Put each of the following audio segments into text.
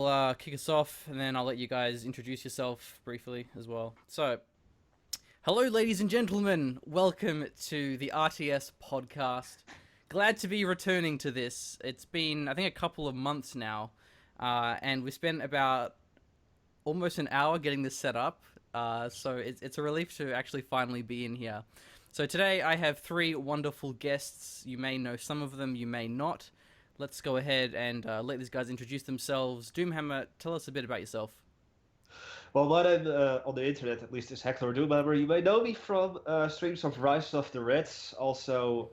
Kick us off, and then I'll let you guys introduce yourself briefly as well. So, hello, ladies and gentlemen. Welcome to the RTS podcast. Glad to be returning to this. It's been, I think, a couple of months now, and we spent about almost an hour getting this set up. So it's a relief to actually finally be in here. So today I have three wonderful guests. You may know some of them, you may not. Let's go ahead and let these guys introduce themselves. Doomhammer, tell us a bit about yourself. Well, my name on the internet, at least, is Hector Doomhammer. You may know me from streams of Rise of the Reds, also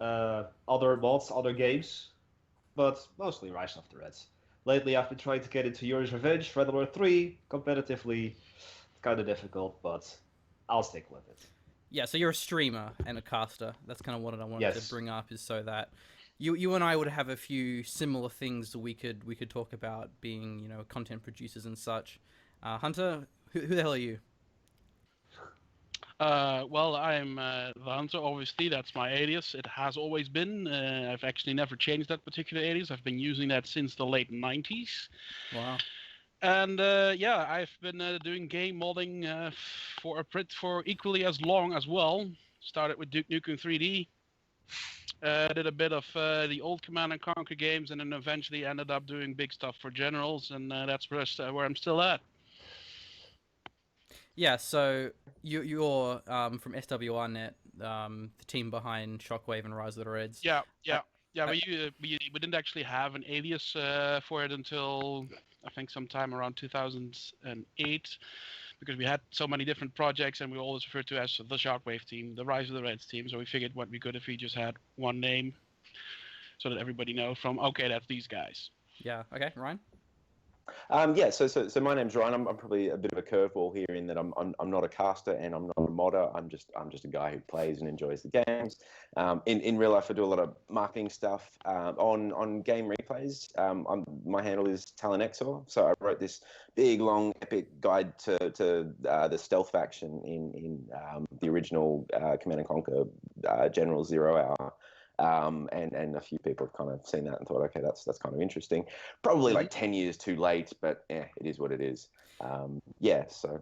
other mods, other games, but mostly Rise of the Reds. Lately, I've been trying to get into Yuri's Revenge, Red Alert 3, competitively. It's kind of difficult, but I'll stick with it. Yeah, so you're a streamer and a caster. That's kind of what I wanted to Yes. bring up, is so that you and I would have a few similar things that we could talk about, being content producers and such. Hunter, who the hell are you? Well, I'm the Hunter, obviously. That's my alias. It has always been. I've actually never changed that particular alias. I've been using that since the late 90s. Wow. And yeah, I've been doing game modding for equally as long as well. Started with Duke Nukem 3D. Did a bit of the old Command and Conquer games, and then eventually ended up doing big stuff for Generals, and that's where I'm still at. Yeah, so you're from SWRnet, the team behind Shockwave and Rise of the Reds. Yeah, yeah, yeah. Uh, We didn't actually have an alias for it until I think sometime around 2008, because we had so many different projects, and we always referred to as the Shockwave team, the Rise of the Reds team. So we figured what we could if we just had one name, so that everybody know from okay, that's these guys. Yeah. Okay, Ryan. So my name's Ryan. I'm probably a bit of a curveball here in that I'm not a caster and I'm not a modder. I'm just a guy who plays and enjoys the games. In real life, I do a lot of marketing stuff on game replays. My handle is Talonexor. So I wrote this big long epic guide to the stealth faction in the original Command and Conquer General 0 Hour. And a few people have kind of seen that and thought, okay, that's kind of interesting. Probably like 10 years too late, but yeah, it is what it is. Yeah, so.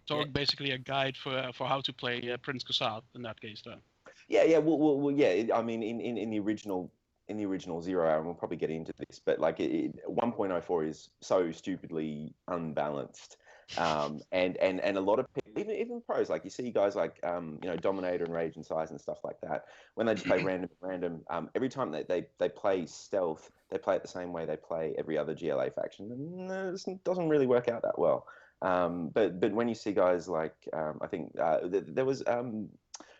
So Yeah. basically a guide for how to play Prince Kassad in that case, then. Yeah. Well, yeah. I mean, in the original Zero Hour, and we'll probably get into this, but like 1.04 is so stupidly unbalanced. And a lot of people, even pros, like you see guys like Dominator and Rage and Size and stuff like that, when they just play random, every time they play stealth, they play it the same way they play every other GLA faction, and it doesn't really work out that well. But when you see guys like I think there was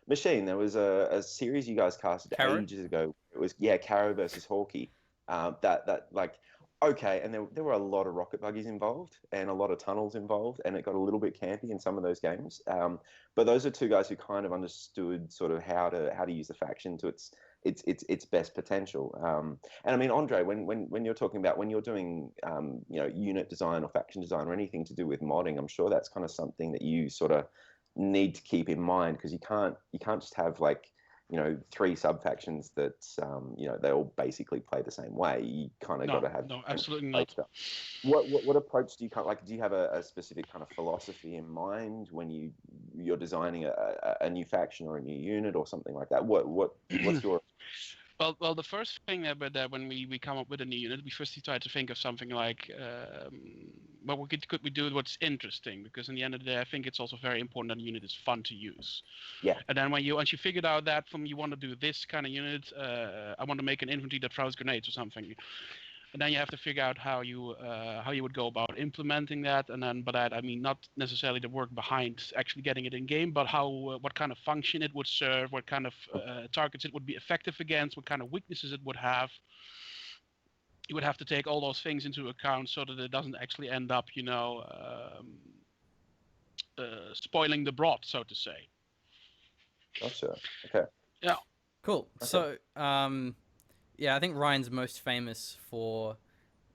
Machine, there was a series you guys casted Caro? ages ago. It was Caro versus Hawkeye. That like okay, and there were a lot of rocket buggies involved and a lot of tunnels involved, and it got a little bit campy in some of those games. But those are two guys who kind of understood sort of how to use the faction to its best potential. And I mean, Andre, when you're talking about when you're doing unit design or faction design or anything to do with modding, I'm sure that's kind of something that you sort of need to keep in mind, because you can't just have like three sub factions that they all basically play the same way. You kind of got to have No, absolutely play not. stuff. What approach do you like? Do you have a specific kind of philosophy in mind when you're designing a new faction or a new unit or something like that? What's your Well, the first thing that when we come up with a new unit, we first try to think of something like, well, could we do what's interesting? Because in the end of the day, I think it's also very important that a unit is fun to use. Yeah. And then once you figured out that you want to do this kind of unit, I want to make an infantry that throws grenades or something. And then you have to figure out how you would go about implementing that, and then by that I mean not necessarily the work behind actually getting it in game, but how what kind of function it would serve, what kind of targets it would be effective against, what kind of weaknesses it would have. You would have to take all those things into account so that it doesn't actually end up, spoiling the broth, so to say. Gotcha. Okay. Yeah. Cool. Okay. So, yeah, I think Ryan's most famous for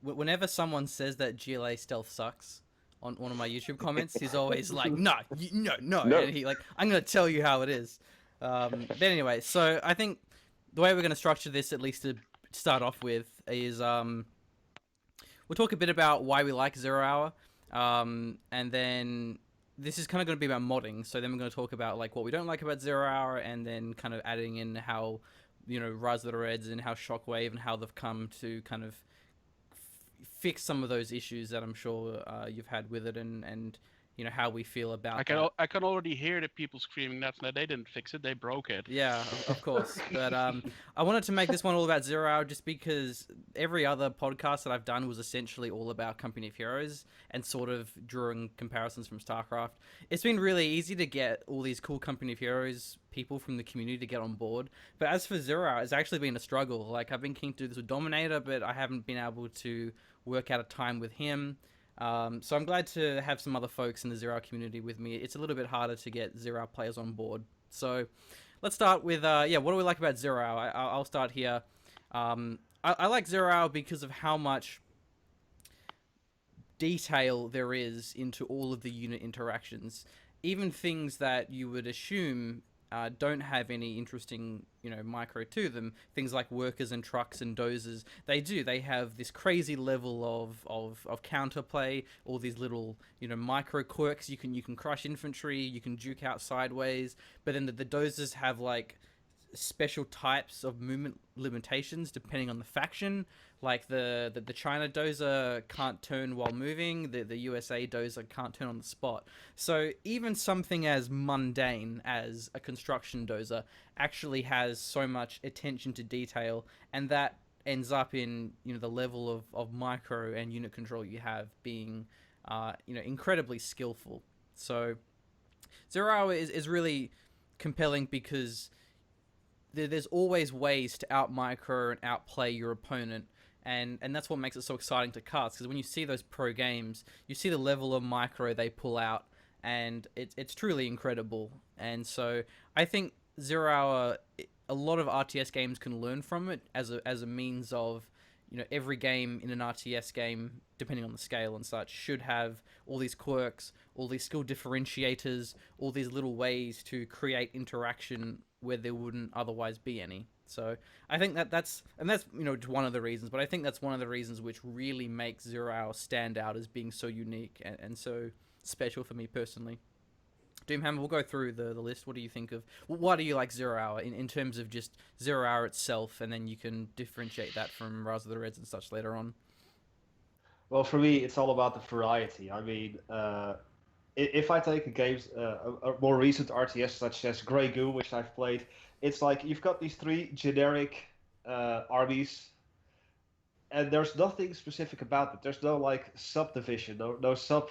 whenever someone says that GLA stealth sucks on one of my YouTube comments, he's always like, no, no. No. And he like, I'm going to tell you how it is. But anyway, so I think the way we're going to structure this, at least to start off with, is we'll talk a bit about why we like Zero Hour, and then this is kind of going to be about modding. So then we're going to talk about like what we don't like about Zero Hour, and then kind of adding in how, Rise of the Reds and how Shockwave and how they've come to kind of fix some of those issues that I'm sure you've had with it, and how we feel about I can already hear the people screaming that they didn't fix it, they broke it. Yeah, of course. But I wanted to make this one all about Zero Hour just because every other podcast that I've done was essentially all about Company of Heroes and sort of drawing comparisons from StarCraft. It's been really easy to get all these cool Company of Heroes people from the community to get on board. But as for Zero Hour, it's actually been a struggle. Like, I've been keen to do this with Dominator, but I haven't been able to work out a time with him. So I'm glad to have some other folks in the Zero Hour community with me. It's a little bit harder to get Zero Hour players on board. So let's start with, what do we like about Zero Hour? I'll start here. I like Zero Hour because of how much detail there is into all of the unit interactions. Even things that you would assume don't have any interesting, micro to them. Things like workers and trucks and dozers, they do. They have this crazy level of counterplay, all these little, micro quirks. You can crush infantry, you can juke out sideways, but then the dozers have like special types of movement limitations depending on the faction. Like the China dozer can't turn while moving, the USA dozer can't turn on the spot. So even something as mundane as a construction dozer actually has so much attention to detail, and that ends up in the level of micro and unit control you have being incredibly skillful. So Zero Hour is really compelling because there's always ways to out micro and outplay your opponent, and that's what makes it so exciting to cast, because when you see those pro games, you see the level of micro they pull out, and it's truly incredible. And so I think Zero Hour, a lot of RTS games can learn from it as a means of, every game in an RTS game, depending on the scale and such, should have all these quirks, all these skill differentiators, all these little ways to create interaction where there wouldn't otherwise be any. So I think that's one of the reasons, but I think that's one of the reasons which really makes Zero Hour stand out as being so unique and so special for me personally. Doomhammer, we'll go through the list. What do you think of, why do you like Zero Hour in terms of just Zero Hour itself, and then you can differentiate that from Rise of the Reds and such later on? Well, for me, it's all about the variety. I mean, if I take a more recent RTS such as Grey Goo, which I've played, it's like you've got these three generic armies, and there's nothing specific about it. There's no like subdivision, no sub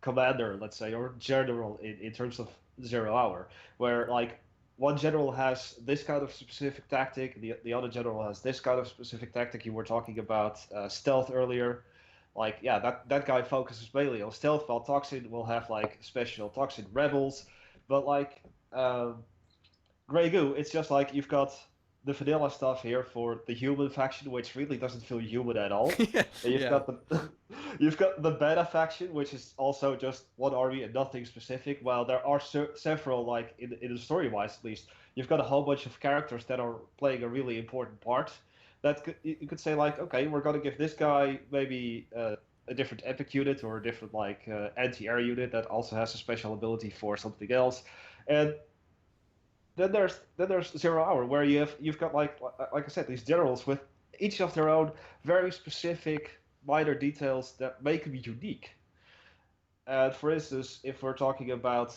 commander, let's say, or general in terms of Zero Hour, where like one general has this kind of specific tactic, the other general has this kind of specific tactic. You were talking about stealth earlier. Like, yeah, that guy focuses mainly on stealth, while Toxin will have like special Toxin rebels. But like Grey Goo, it's just like you've got the vanilla stuff here for the human faction, which really doesn't feel human at all. Yeah. And you've got the beta faction, which is also just one army and nothing specific. While there are several, like in the story wise at least, you've got a whole bunch of characters that are playing a really important part. You could say like, okay, we're gonna give this guy maybe a different epic unit or a different like anti-air unit that also has a special ability for something else, and then there's Zero Hour, where you've got like I said, these generals with each of their own very specific minor details that make them unique. And for instance, if we're talking about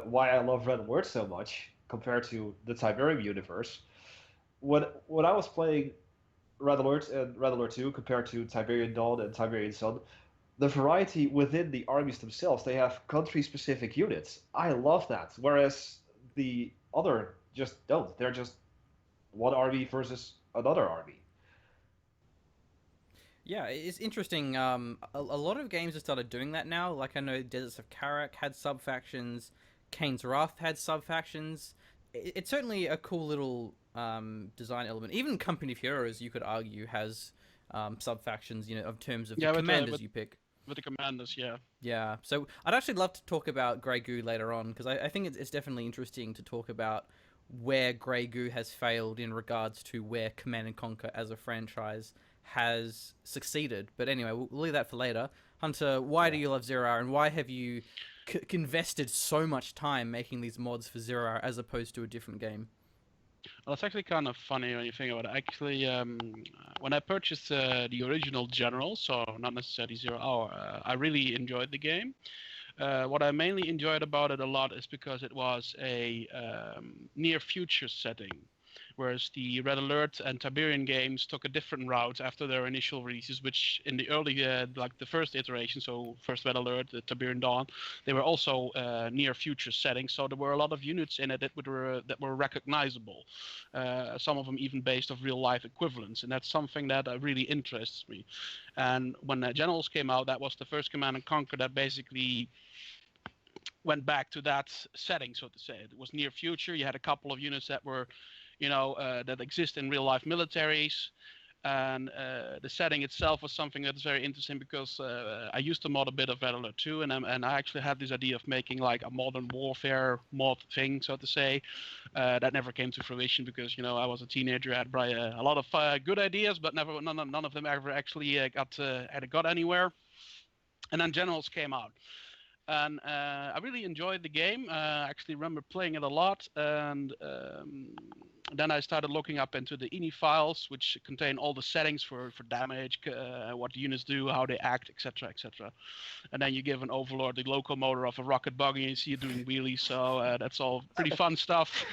why I love Red Alert so much compared to the Tiberium universe, when I was playing Red Alert and Red Alert 2 compared to Tiberian Dawn and Tiberian Sun, the variety within the armies themselves, they have country-specific units. I love that. Whereas the other just don't. They're just one army versus another army. Yeah, it's interesting. A lot of games have started doing that now. Like, I know Deserts of Karak had sub-factions, Kane's Wrath had sub-factions. It's certainly a cool little design element. Even Company of Heroes, you could argue, has sub-factions, in terms of the commanders you pick. With the commanders, yeah. Yeah, so I'd actually love to talk about Grey Goo later on, because I think it's definitely interesting to talk about where Grey Goo has failed in regards to where Command & Conquer as a franchise has succeeded. But anyway, we'll leave that for later. Hunter, why do you love Zero Hour, and why have you invested so much time making these mods for Zero Hour as opposed to a different game? Well, it's actually kind of funny when you think about it. Actually, when I purchased the original General, so not necessarily Zero Hour, I really enjoyed the game. What I mainly enjoyed about it a lot is because it was a near future setting, whereas the Red Alert and Tiberian games took a different route after their initial releases, which in the early, like the first iteration, so first Red Alert, the Tiberian Dawn, they were also near future settings, so there were a lot of units in it that were recognizable, some of them even based off real life equivalents, and that's something that really interests me. And when Generals came out, that was the first Command and Conquer that basically went back to that setting, so to say. It was near future. You had a couple of units that were that exist in real life militaries, and the setting itself was something that is very interesting because I used to mod a bit of Red Alert 2, and I actually had this idea of making like a modern warfare mod thing, so to say. That never came to fruition because I was a teenager, I had a lot of good ideas, but none of them ever actually got anywhere. And then Generals came out. And I really enjoyed the game. I actually remember playing it a lot. And then I started looking up into the INI files, which contain all the settings for damage, what the units do, how they act, etc., etc. And then you give an overlord the locomotor of a rocket buggy and you see it doing wheelies. So that's all pretty fun stuff.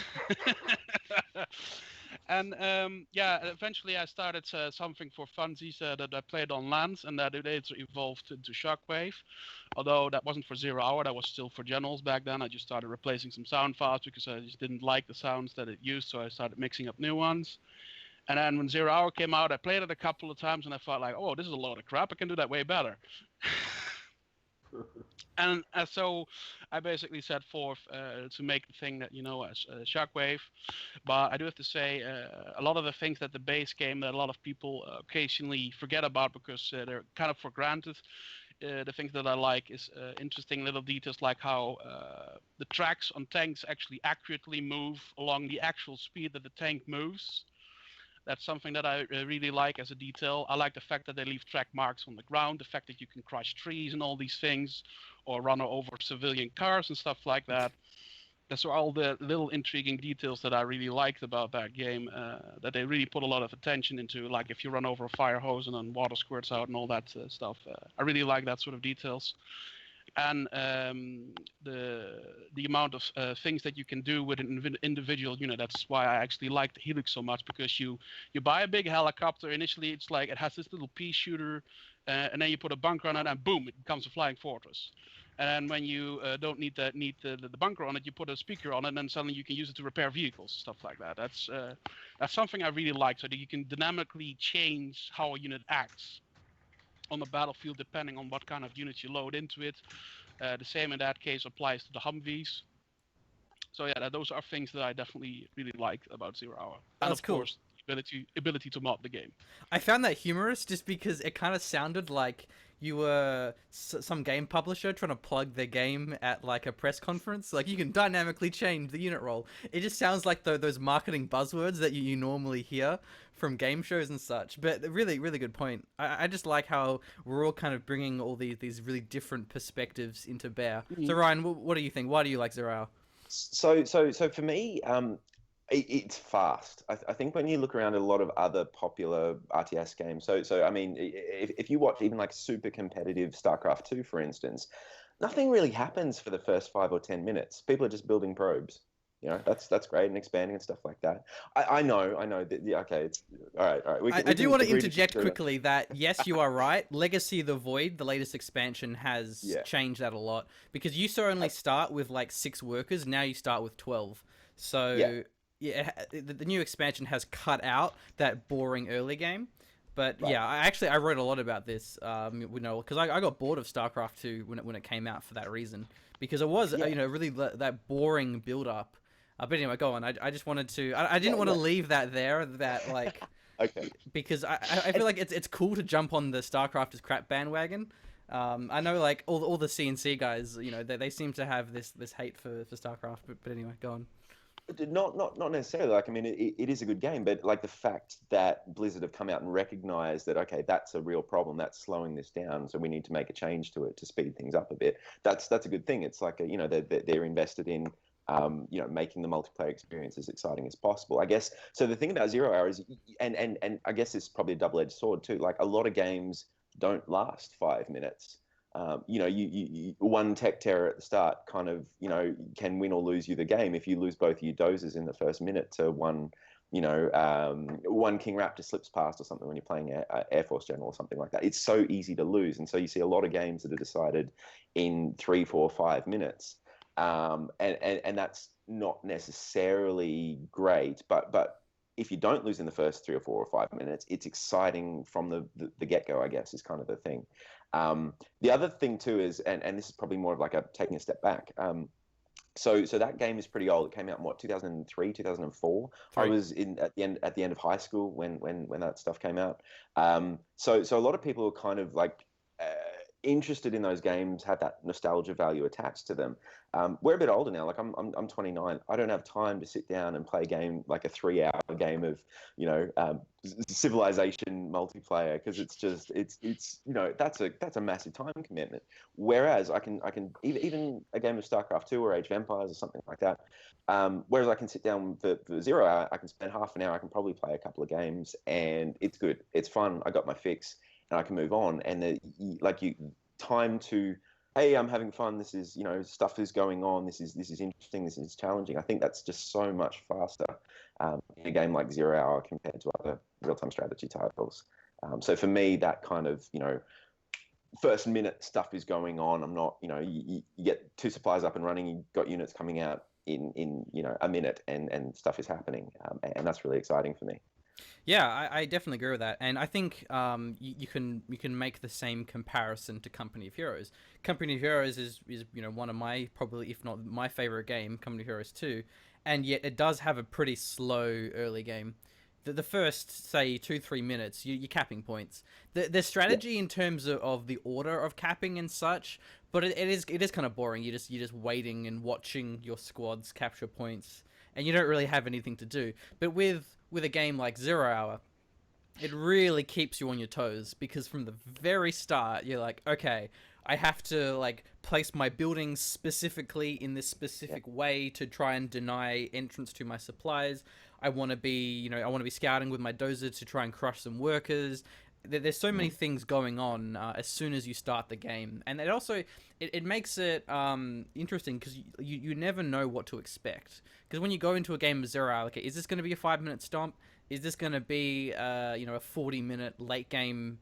And eventually I started something for funsies that I played on land, and that it later evolved into Shockwave. Although that wasn't for Zero Hour, that was still for Generals back then. I just started replacing some sound files because I just didn't like the sounds that it used, so I started mixing up new ones. And then when Zero Hour came out, I played it a couple of times, and I felt like, oh, this is a load of crap. I can do that way better. And so I basically set forth to make the thing that as Shockwave. But I do have to say, a lot of the things that the base game that a lot of people occasionally forget about because they're kind of for granted. The things that I like is interesting little details like how the tracks on tanks actually accurately move along the actual speed that the tank moves. That's something that I really like as a detail. I like the fact that they leave track marks on the ground, the fact that you can crush trees and all these things, or run over civilian cars and stuff like that. That's all the little intriguing details that I really liked about that game, that they really put a lot of attention into, like if you run over a fire hose and then water squirts out and all that stuff. I really like that sort of details. And the amount of things that you can do with an individual unit. That's why I actually like the Helix so much, because you buy a big helicopter. Initially, it's like it has this little pea shooter, and then you put a bunker on it, and boom, it becomes a flying fortress. And then when you don't need the bunker on it, you put a speaker on it, and then suddenly you can use it to repair vehicles, stuff like that. That's something I really like, so that you can dynamically change how a unit acts on the battlefield depending on what kind of units you load into it. The same in that case applies to the Humvees. So yeah, those are things that I definitely really like about Zero Hour. And That's of cool. course, ability to mod the game. I found that humorous just because it kind of sounded like you were some game publisher trying to plug their game at like a press conference. Like, you can dynamically change the unit roll. It just sounds like those marketing buzzwords that you normally hear from game shows and such. But really, really good point. I just like how we're all kind of bringing all these really different perspectives into bear. So Ryan, what do you think? Why do you like Zero Hour? So for me, it's fast. I think when you look around at a lot of other popular RTS games, so I mean, if you watch even like super competitive StarCraft 2, for instance, nothing really happens for the first 5 or 10 minutes. People are just building probes. That's great, and expanding and stuff like that. I know that. Yeah, okay, it's all right. I do want to interject quickly that yes, you are right. Legacy of the Void, the latest expansion, has changed that a lot, because you used to only start with like 6 workers. Now you start with 12. So yeah, the new expansion has cut out that boring early game. But yeah, I wrote a lot about this, because I got bored of StarCraft 2 when it came out for that reason, because it was really that boring build up. But anyway, go on. I just wanted to. I didn't want to leave that there. That like. Okay. Because I feel like it's cool to jump on the StarCraft is crap bandwagon. I know like all the CNC guys, they seem to have this hate for StarCraft. But anyway, go on. Not necessarily. Like, I mean, it is a good game, but like the fact that Blizzard have come out and recognized that, okay, that's a real problem, that's slowing this down, so we need to make a change to it to speed things up a bit. That's a good thing. It's like, you know, they're invested in, you know, making the multiplayer experience as exciting as possible, I guess. So the thing about Zero Hour is, and I guess it's probably a double-edged sword too. Like, a lot of games don't last 5 minutes. You know, you one tech terror at the start kind of, you know, can win or lose you the game. If you lose both of your dozers in the first minute to one, you know, one King Raptor slips past or something when you're playing Air Force General or something like that, it's so easy to lose. And so you see a lot of games that are decided in 3, 4, 5 minutes. And that's not necessarily great, but if you don't lose in the first 3 or 4 or 5 minutes, it's exciting from the get-go, I guess, is kind of the thing. The other thing too is, and this is probably more of like taking a step back. So that game is pretty old. It came out in what, 2003, 2004. I was at the end of high school when that stuff came out. So a lot of people are kind of like interested in those games, have that nostalgia value attached to them. We're a bit older now. Like, I'm 29. I don't have time to sit down and play a game like a 3-hour game of, you know, Civilization multiplayer, because it's you know, that's a massive time commitment. Whereas I can even a game of StarCraft 2 or Age of Empires or something like that. Whereas I can sit down for 0 hour, I can spend half an hour. I can probably play a couple of games, and it's good. It's fun. I got my fix, and I can move on. And time to, hey, I'm having fun. This is, you know, stuff is going on. This is interesting. This is challenging. I think that's just so much faster in a game like 0 hour compared to other real-time strategy titles. So for me, that kind of, you know, first minute stuff is going on. I'm not, you know, you get 2 supplies up and running. You've got units coming out in you know, a minute, and stuff is happening, and that's really exciting for me. Yeah, I definitely agree with that, and I think you can make the same comparison to Company of Heroes. Company of Heroes is you know, one of my, probably if not my favorite game, Company of Heroes 2, and yet it does have a pretty slow early game. The first, say, 2-3 minutes, you're capping points. The strategy in terms of the order of capping and such, but it is kind of boring. You're just waiting and watching your squads capture points, and you don't really have anything to do. But with a game like 0 Hour, it really keeps you on your toes, because from the very start, you're like, okay, I have to like place my buildings specifically in this specific way to try and deny entrance to my supplies. I want to be scouting with my dozer to try and crush some workers. There's so many things going on as soon as you start the game, and it also it makes it interesting, because you never know what to expect. Because when you go into a game of 0 hour, okay, is this going to be a 5-minute stomp? Is this going to be you know, a 40-minute late game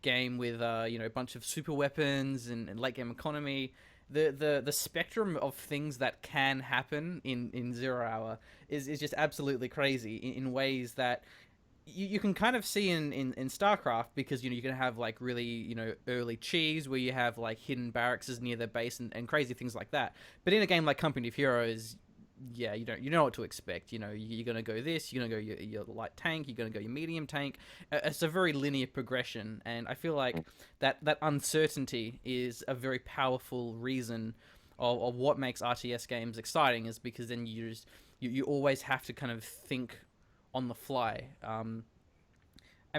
with you know, a bunch of super weapons and late game economy? The spectrum of things that can happen in 0 hour is just absolutely crazy in ways that you can kind of see in StarCraft, because, you know, you can have like really, you know, early cheese where you have like hidden barracks near their base and crazy things like that. But in a game like Company of Heroes, yeah, you know what to expect. You know, you're gonna go this, you're gonna go your light tank, you're gonna go your medium tank. It's a very linear progression, and I feel like that uncertainty is a very powerful reason of what makes RTS games exciting, is because then you always have to kind of think on the fly. I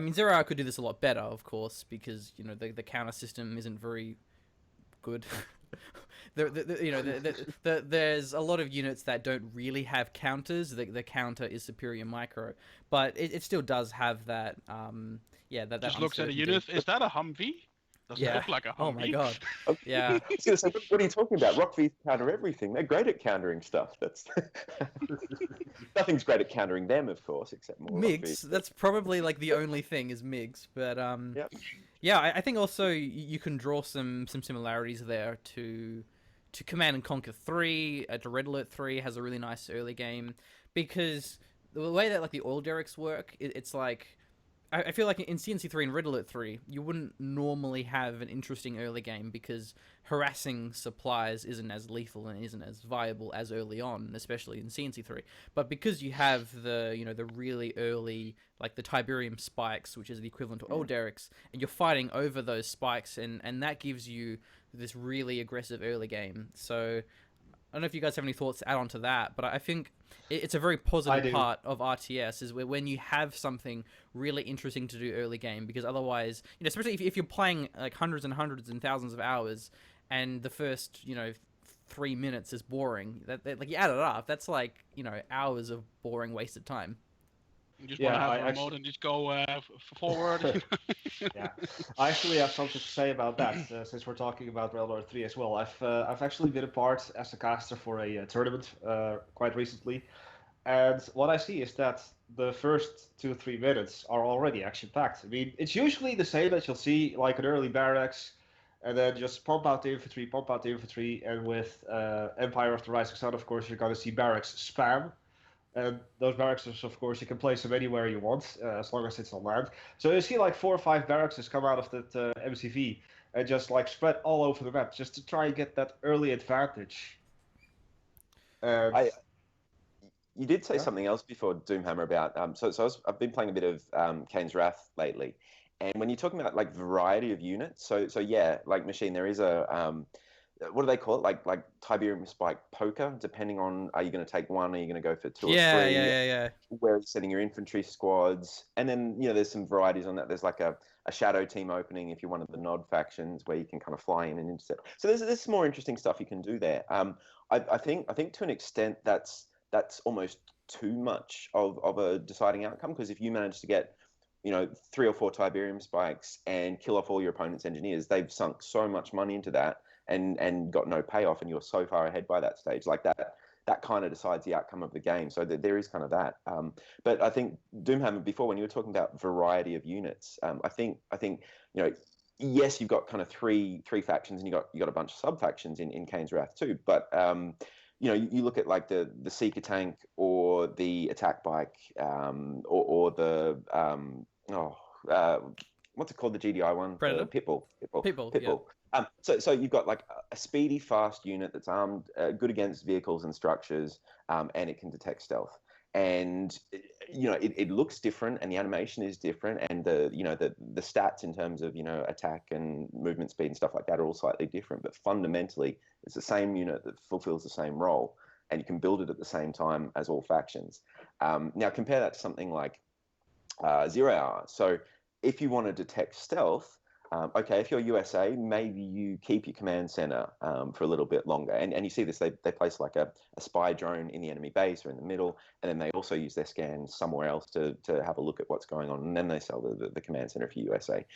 mean, 0 Hour could do this a lot better, of course, because, you know, the counter system isn't very good. You know, there's a lot of units that don't really have counters. The counter is superior micro, but it still does have that. That Just looks at a unit. Is that a Humvee? Does it look like a Humvee? Oh my god. Okay. Yeah. So what are you talking about? Rock V's counter everything. They're great at countering stuff. That's nothing's great at countering them, of course, except more MiGs. That's probably like the only thing is MiGs, but Yep. yeah, I think also you can draw some similarities there to Command and Conquer 3. To Red Alert 3 has a really nice early game, because the way that like the oil derricks work, it's like, I feel like in CNC3 and Red Alert 3, you wouldn't normally have an interesting early game, because harassing supplies isn't as lethal and isn't as viable as early on, especially in CNC3. But because you have the really early, like the Tiberium spikes, which is the equivalent to oil derricks, and you're fighting over those spikes, and that gives you this really aggressive early game. So don't know if you guys have any thoughts to add on to that, but I think it's a very I positive do. part of RTS is where when you have something really interesting to do early game, because otherwise, especially if you're playing like hundreds and hundreds and thousands of hours, and the first 3 minutes is boring, that like you add it up, that's like hours of boring wasted time. You just Yeah, want to have I a remote actually, and just go forward. yeah, I actually have something to say about that. Since we're talking about Railroad 3 as well, I've actually been a part as a caster for a tournament quite recently, and what I see is that the first 2 or 3 minutes are already action packed. I mean, it's usually the same that you'll see like an early barracks, and then just pump out the infantry, and with Empire of the Rising Sun, of course, you're gonna see barracks spam. And those barracks, of course, you can place them anywhere you want, as long as it's on land. So you see like 4 or 5 barracks come out of that MCV and just like spread all over the map, just to try and get that early advantage. And I You did say yeah, something else before, Doomhammer, about I've been playing a bit of Kane's Wrath lately, and when you're talking about like variety of units, so yeah, like Machine, there is a what do they call it? Like Tiberium Spike poker, depending on, are you going to take one, are you going to go for two or Yeah, three, yeah. where are you setting your infantry squads, and then there's some varieties on that. There's like a shadow team opening if you're one of the Nod factions, where you can kind of fly in and intercept. So there's some more interesting stuff you can do there. I think to an extent that's almost too much of a deciding outcome, because if you manage to get 3 or 4 Tiberium spikes and kill off all your opponent's engineers, they've sunk so much money into that and got no payoff, and you're so far ahead by that stage. Like that kind of decides the outcome of the game. So there is kind of that. But I think Doomhammer, before, when you were talking about variety of units, I think yes, you've got kind of three factions, and you got a bunch of sub factions in Kane's Wrath too. But you look at like the Seeker tank, or the attack bike, or the what's it called, the GDI one, Predator. the Pitbull. Yeah. So you've got like a speedy, fast unit that's armed, good against vehicles and structures, and it can detect stealth. And it looks different, and the animation is different, and the stats in terms of attack and movement speed and stuff like that are all slightly different. But fundamentally, it's the same unit that fulfills the same role, and you can build it at the same time as all factions. Now compare that to something like 0 Hour. So if you want to detect stealth, okay, if you're USA, maybe you keep your command center for a little bit longer. And you see this, they place like a spy drone in the enemy base or in the middle, and then they also use their scans somewhere else to have a look at what's going on, and then they sell the command center for USA.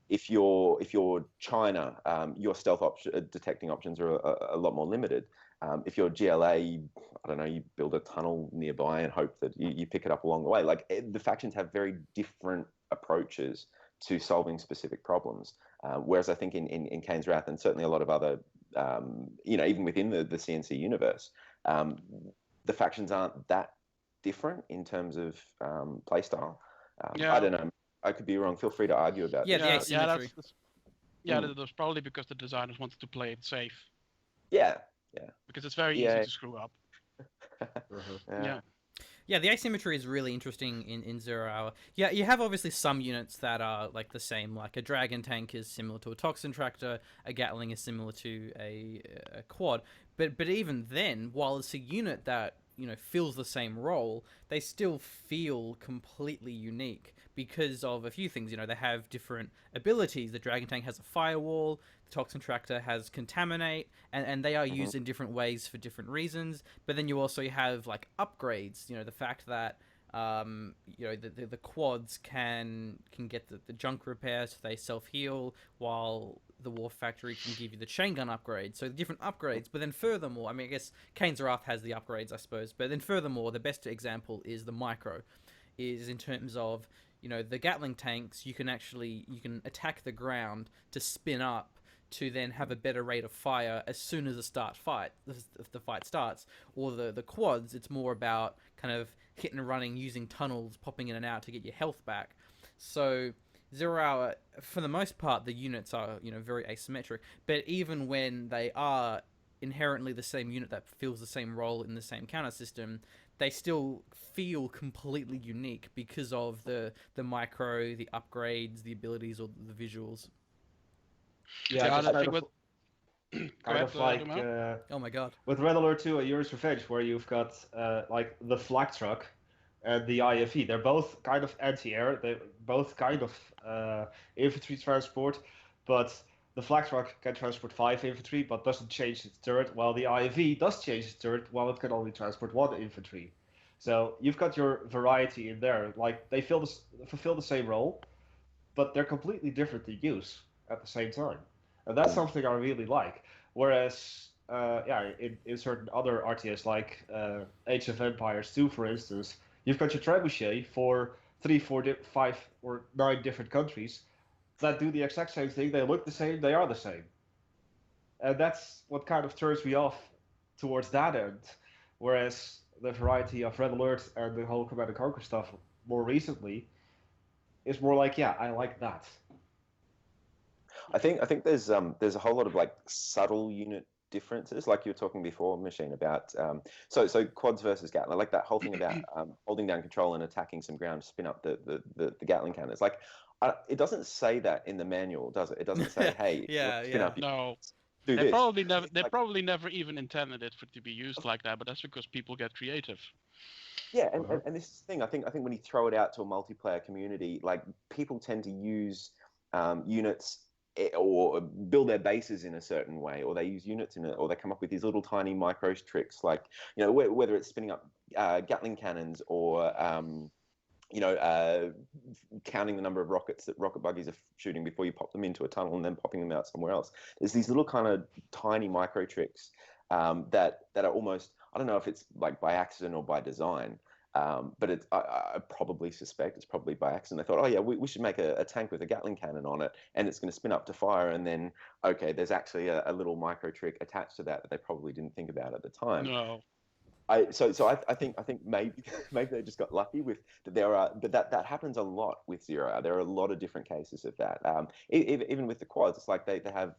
If you're China, your stealth detecting options are a lot more limited. If you're GLA, I don't know, you build a tunnel nearby and hope that you pick it up along the way. Like, the factions have very different approaches to solving specific problems. Whereas I think in Kane's Wrath, and certainly a lot of other, even within the CNC universe, the factions aren't that different in terms of playstyle. I don't know. I could be wrong. Feel free to argue about Yeah, this. the asymmetry. That's probably because the designers wanted to play it safe. Yeah. Because it's very easy to screw up. Yeah. Yeah, the asymmetry is really interesting in 0 Hour. Yeah, you have obviously some units that are like the same, like a dragon tank is similar to a toxin tractor, a Gatling is similar to a quad. But even then, while it's a unit that fills the same role, they still feel completely unique because of a few things. They have different abilities. The dragon tank has a firewall, the toxin tractor has contaminate, and they are used in different ways for different reasons. But then you also have like upgrades. The fact that the quads can get the junk repair, so they self-heal, while the War Factory can give you the chain gun upgrade. So different upgrades. But then furthermore, I mean, I guess Kane's Wrath has the upgrades, I suppose. But then furthermore, the best example is the micro, is in terms of the Gatling tanks. You can attack the ground to spin up to then have a better rate of fire as soon as the fight starts. Or the quads, it's more about kind of hit and running, using tunnels, popping in and out to get your health back. So 0 Hour, for the most part, the units are very asymmetric. But even when they are inherently the same unit that fills the same role in the same counter system, they still feel completely unique because of the micro, the upgrades, the abilities, or the visuals. yeah, I think kind of like Remo. Oh my god. with Red Alert 2 and Yuri's Revenge, where you've got like the flak truck and the IFE. They're both kind of anti-air. They both kind of infantry transport, but the flak truck can transport 5 infantry, but doesn't change its turret, while the IFE does change its turret, while it can only transport 1 infantry. So you've got your variety in there. Like they fulfill the same role, but they're completely different to use at the same time, and that's something I really like. Whereas, yeah, in certain other RTS like Age of Empires 2, for instance, you've got your trebuchet for 3, 4, 5, or 9 different countries that do the exact same thing. They look the same. They are the same, and that's what kind of turns me off towards that end. Whereas the variety of Red Alert and the whole Command and Conquer stuff more recently is more like, yeah, I like that. I think there's a whole lot of like subtle unit differences, like you were talking before, Machine, about so quads versus Gatling. I like that whole thing about holding down control and attacking some ground to spin up the Gatling cannons. Like it doesn't say that in the manual, does it? It doesn't say, hey, spin up. No. Do They this. probably never. They Like, probably never even intended it to be used like that. But that's because people get creative. yeah, and this is the thing. I think when you throw it out to a multiplayer community, like people tend to use units or build their bases in a certain way, or they use units in it, or they come up with these little tiny micro tricks, like whether it's spinning up Gatling cannons or counting the number of rockets that rocket buggies are shooting before you pop them into a tunnel and then popping them out somewhere else. There's these little kind of tiny micro tricks that are almost, I don't know if it's like by accident or by design, but I probably suspect it's probably by accident. They thought, oh yeah, we should make a tank with a Gatling cannon on it, and it's going to spin up to fire, and then okay, there's actually a little micro trick attached to that they probably didn't think about at the time. No. I think maybe they just got lucky with that. But that happens a lot with Zero. There are a lot of different cases of that. Even with the quads, it's like they have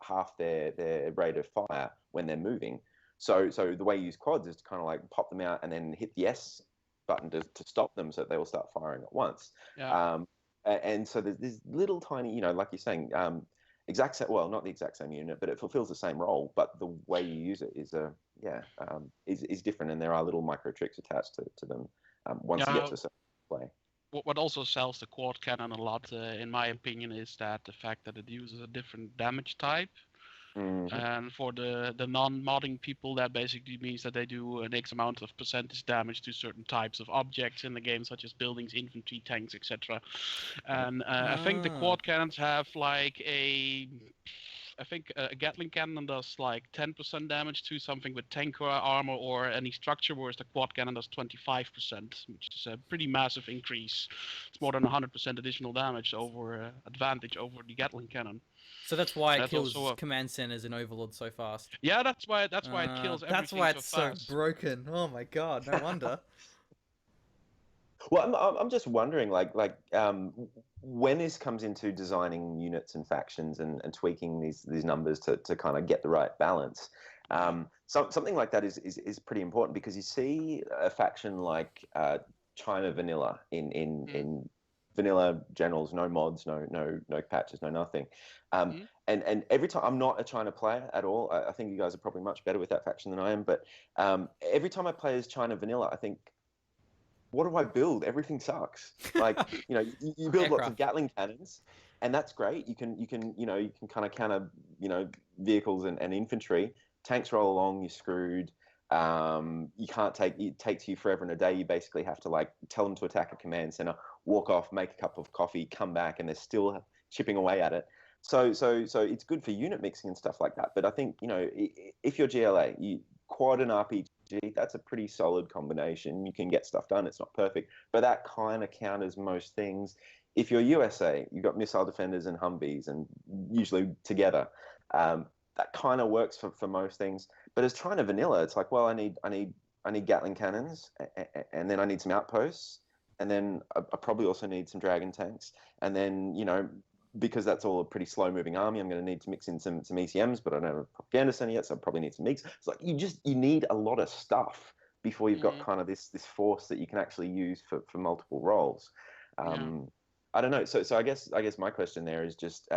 half their rate of fire when they're moving. So the way you use quads is to kind of like pop them out and then hit the S button to stop them, so they will start firing at once. Yeah. And so there's this little tiny, like you're saying, not the exact same unit, but it fulfills the same role. But the way you use it is different, and there are little micro tricks attached to them once you get to a certain play. What also sells the quad cannon a lot, in my opinion, is that the fact that it uses a different damage type. Mm-hmm. And for the non-modding people, that basically means that they do an X amount of percentage damage to certain types of objects in the game, such as buildings, infantry, tanks, etc. And I think the quad cannons have like I think a Gatling cannon does like 10% damage to something with tank armor or any structure, whereas the quad cannon does 25%, which is a pretty massive increase. It's more than 100% additional damage advantage over the Gatling cannon. So that's why it kills command centers in Overlord so fast. Yeah, that's why it kills everything. That's why it's so fast. broken. Oh my god, no wonder. Well, I'm just wondering, when this comes into designing units and factions and tweaking these numbers to kind of get the right balance, something like that is pretty important, because you see a faction like China Vanilla in vanilla generals, no mods, no patches, no nothing. And every time, I'm not a China player at all. I think you guys are probably much better with that faction than I am. But every time I play as China Vanilla, I think, what do I build? Everything sucks. Like, you build lots of Gatling cannons, and that's great. You can kind of counter, vehicles and infantry. Tanks roll along, you're screwed. It takes you forever and a day. You basically have to like tell them to attack a command center, walk off, make a cup of coffee, come back, and they're still chipping away at it. So it's good for unit mixing and stuff like that. But I think, if you're GLA, quad and RPG, that's a pretty solid combination. You can get stuff done. It's not perfect, but that kind of counters most things. If you're USA, you've got missile defenders and Humvees, and usually together. That kind of works for most things. But as China Vanilla, it's like, well, I need Gatling cannons, and then I need some outposts, and then I probably also need some Dragon tanks, and then because that's all a pretty slow-moving army, I'm going to need to mix in some ECMs, but I don't have a propaganda center yet, so I probably need some MiGs. It's like you need a lot of stuff before you've got kind of this force that you can actually use for multiple roles. I don't know. So I guess my question there is just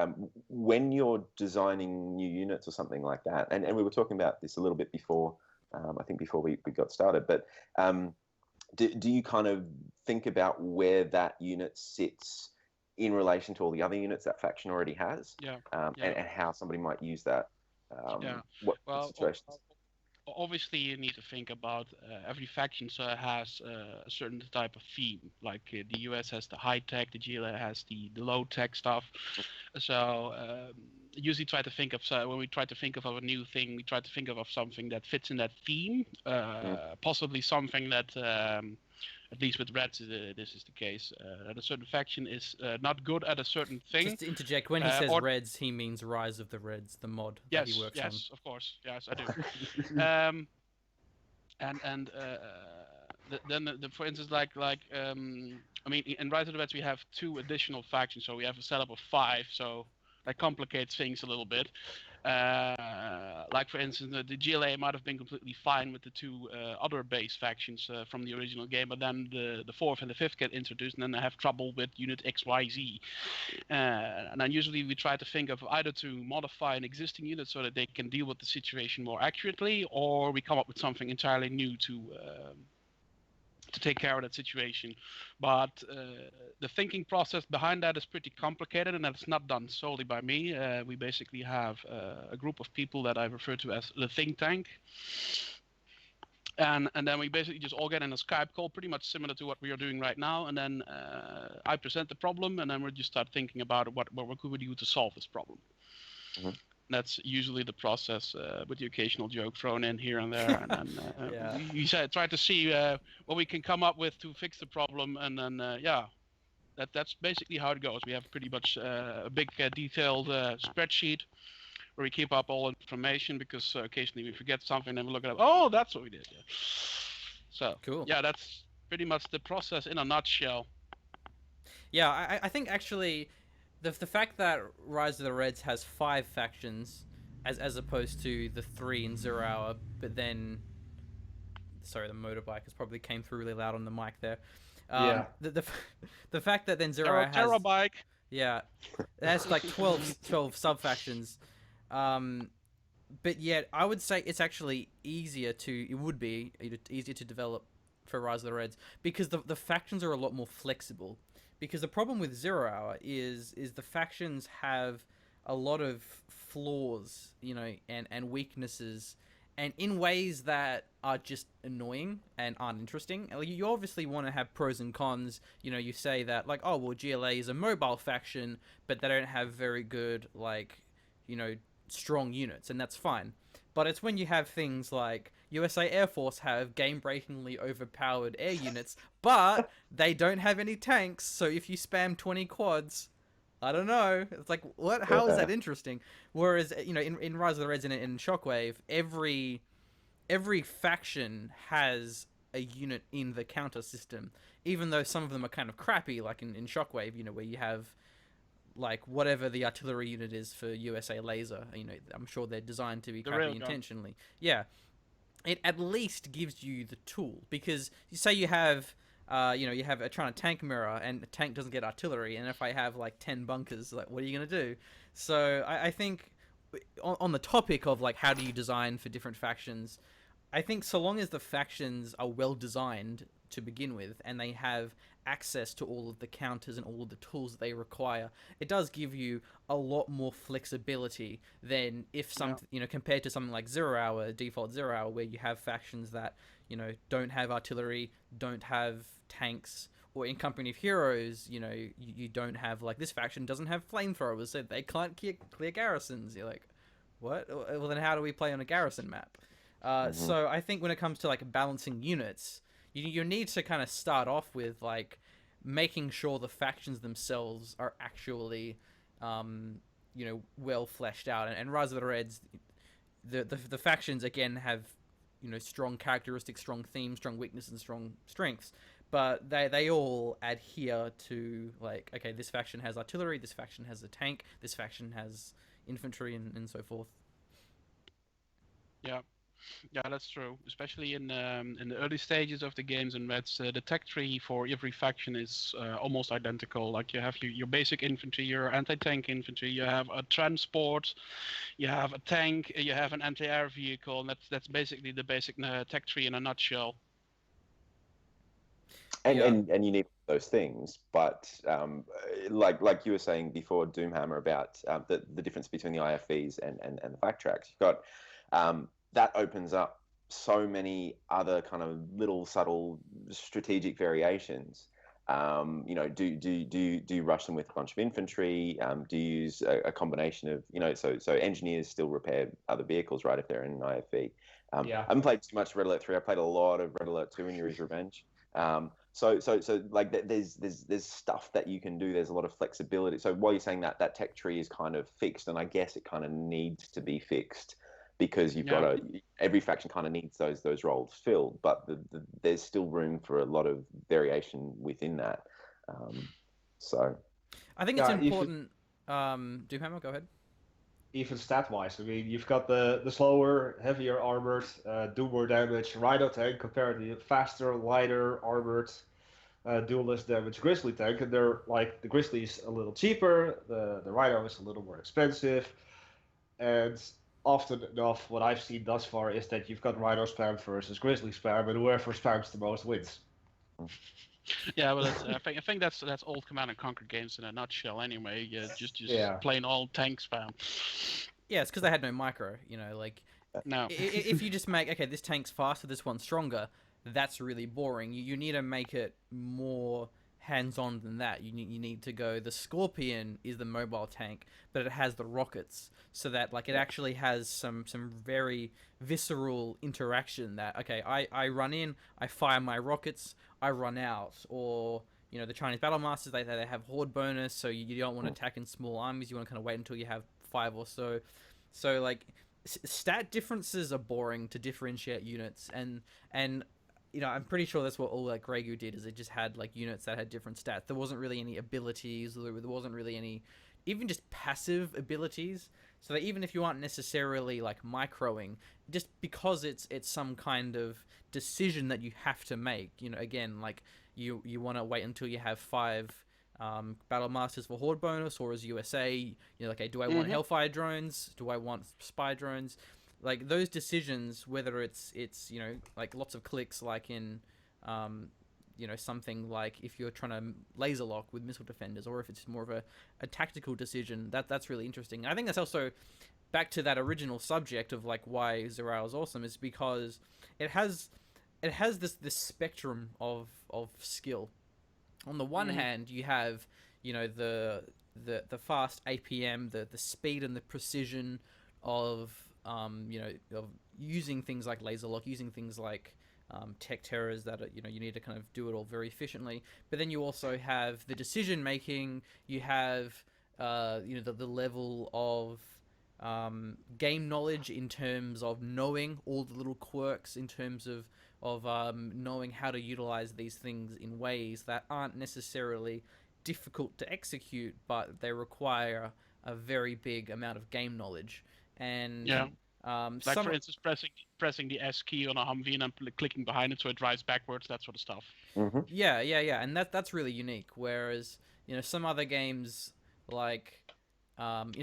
when you're designing new units or something like that, and we were talking about this a little bit before, I think before we got started, but do you kind of think about where that unit sits in relation to all the other units that faction already has, Yeah. and how somebody might use that? Yeah. What Well, situations? obviously you need to think about every faction has a certain type of theme. Like the US has the high tech, the GLA has the low tech stuff. So usually try to think of when we try to think of a new thing, we try to think of something that fits in that theme. Possibly something that at least with Reds, this is the case. That a certain faction is not good at a certain thing. Just to interject, when he says or Reds, he means Rise of the Reds, the mod that he works on. Yes, of course. Yes, I do. For instance, I mean, in Rise of the Reds we have 2 additional factions, so we have a setup of 5. So that complicates things a little bit. Like for instance, the GLA might have been completely fine with the 2 other base factions from the original game, but then the 4th and the 5th get introduced, and then they have trouble with unit XYZ. And then usually we try to think of either to modify an existing unit so that they can deal with the situation more accurately, or we come up with something entirely new to take care of that situation. But the thinking process behind that is pretty complicated, and that's not done solely by me. We basically have a group of people that I refer to as the think tank. And then we basically just all get in a Skype call, pretty much similar to what we are doing right now. And then I present the problem, and then we just start thinking about what could we do to solve this problem. Mm-hmm. That's usually the process, with the occasional joke thrown in here and there. And then we try to see what we can come up with to fix the problem. And then, that's basically how it goes. We have pretty much a big detailed spreadsheet where we keep up all information, because occasionally we forget something and we look it up. Oh, that's what we did. Yeah. So, cool. Yeah, that's pretty much the process in a nutshell. Yeah, I think actually the fact that Rise of the Reds has 5 factions as opposed to the 3 in 0 Hour, but then sorry, the motorbike has probably came through really loud on the mic there. The fact that then 0 Hour has Terrabike. Yeah, it has like 12 sub factions. But yet I would say it's actually easier to develop for Rise of the Reds, because the factions are a lot more flexible. Because the problem with 0 Hour is the factions have a lot of flaws, and weaknesses, and in ways that are just annoying and aren't interesting. You obviously want to have pros and cons. You say that, like, oh, well, GLA is a mobile faction, but they don't have very good, strong units, and that's fine. But it's when you have things like USA Air Force have game-breakingly overpowered air units, but they don't have any tanks, so if you spam 20 quads, I don't know. It's like, what? How is that interesting? Whereas, in Rise of the Reds and in Shockwave, every faction has a unit in the counter system, even though some of them are kind of crappy, like in Shockwave, where you have like whatever the artillery unit is for USA Laser. I'm sure they're designed to be crappy intentionally. Yeah. It at least gives you the tool, because you say you have trying to tank mirror, and the tank doesn't get artillery, and if I have like 10 bunkers, like, what are you going to do? So I think on the topic of like how do you design for different factions, I think so long as the factions are well designed to begin with, and they have access to all of the counters and all of the tools that they require, it does give you a lot more flexibility than if compared to something like 0 Hour, default 0 Hour, where you have factions that don't have artillery, don't have tanks, or in Company of Heroes, you don't have, like, this faction doesn't have flamethrowers, so they can't clear garrisons. You're like, what? Well, then how do we play on a garrison map? So I think when it comes to like balancing units, you need to kind of start off with like making sure the factions themselves are actually well fleshed out. And Rise of the Reds, the factions again have strong characteristics, strong themes, strong weaknesses, and strong strengths, but they all adhere to, like, okay, this faction has artillery, this faction has a tank, this faction has infantry, and so forth. Yeah. Yeah, that's true. Especially in the early stages of the games in Reds, the tech tree for every faction is almost identical. Like you have your basic infantry, your anti-tank infantry, you have a transport, you have a tank, you have an anti-air vehicle. And that's basically the basic tech tree in a nutshell. And Yeah. and you need those things, but like you were saying before, Doomhammer, about the difference between the IFVs and the fact tracks. You've got that opens up so many other kind of little subtle strategic variations. Do you rush them with a bunch of infantry? Do you use a combination of, so engineers still repair other vehicles, right, if they're in an IFV. I Yeah. haven't played too much Red Alert 3. I played a lot of Red Alert 2 and Yuri's Revenge. So like there's stuff that you can do. There's a lot of flexibility. So while you're saying that tech tree is kind of fixed, and I guess it kind of needs to be fixed because you've got every faction kind of needs those roles filled, but there's still room for a lot of variation within that. So I think it's Yeah, important. Doomhammer, go ahead. even stat-wise, I mean, you've got the slower, heavier armored, do more damage Rhino tank compared to the faster, lighter armored, do less damage Grizzly tank, and they're like the Grizzly's a little cheaper, the Rhino is a little more expensive, and often enough, what I've seen thus far is that you've got Rhino spam versus Grizzly spam, and whoever spams the most wins. Yeah, well, I think that's old Command and Conquer games in a nutshell. Anyway, yeah, just Yeah. plain old tank spam. Yeah, it's because they had no micro. Like No. if you just make, okay, this tank's faster, this one's stronger, that's really boring. You need to make it more hands-on than that. You need to go, the Scorpion is the mobile tank, but it has the rockets, so that like it actually has some very visceral interaction. That, okay, I run in, I fire my rockets, I run out. Or the Chinese battle masters, they have horde bonus, so you don't want to attack in small armies. You want to kind of wait until you have 5 or so. So like stat differences are boring to differentiate units, and I'm pretty sure that's what all like Grey Goo did, is it just had like units that had different stats. There wasn't really any abilities, there wasn't really any even just passive abilities, so that even if you aren't necessarily like microing, just because it's some kind of decision that you have to make, again, like you want to wait until you have 5 battle masters for horde bonus, or as USA, like, okay, do I want Hellfire drones? Do I want spy drones? Like those decisions, whether it's like lots of clicks, like in something like if you're trying to laser lock with missile defenders, or if it's more of a tactical decision, that's really interesting. I think that's also back to that original subject of like why Zerawa is awesome, is because it has this spectrum of skill. On the one hand, you have the fast APM, the speed and the precision of of using things like laser lock, using things like tech terrors that are, you need to kind of do it all very efficiently. But then you also have the decision making. You have the level of game knowledge, in terms of knowing all the little quirks, in terms of knowing how to utilize these things in ways that aren't necessarily difficult to execute, but they require a very big amount of game knowledge. And like for instance, pressing the S key on a Humvee and then clicking behind it so it drives backwards, that sort of stuff. Yeah, and that's really unique. Whereas some other games, like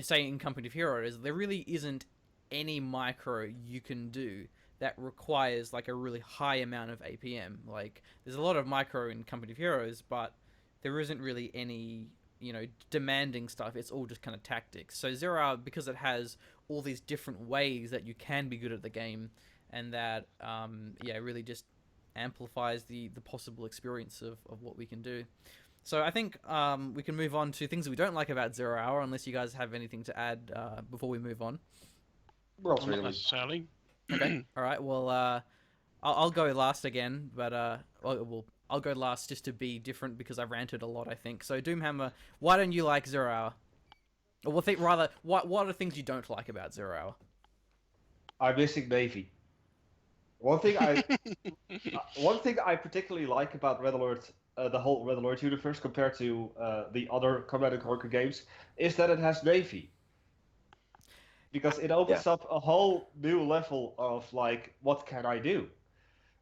say in Company of Heroes, there really isn't any micro you can do that requires like a really high amount of APM. Like there's a lot of micro in Company of Heroes, but there isn't really any demanding stuff. It's all just kind of tactics. So Zerawa, because it has all these different ways that you can be good at the game, and that really just amplifies the possible experience of what we can do. So I think we can move on to things that we don't like about Zerawa, unless you guys have anything to add before we move on. Well, Not necessarily. Okay. All right. Well, I'll go last again, but I'll go last just to be different because I've ranted a lot, I think. So Doomhammer, why don't you like Zerawa? Or what are things you don't like about Zerawa? I'm missing Navy. One thing I particularly like about Red Alert, the whole Red Alert universe compared to the other Command and Conquer games, is that it has Navy. because it opens up a whole new level of like, what can I do?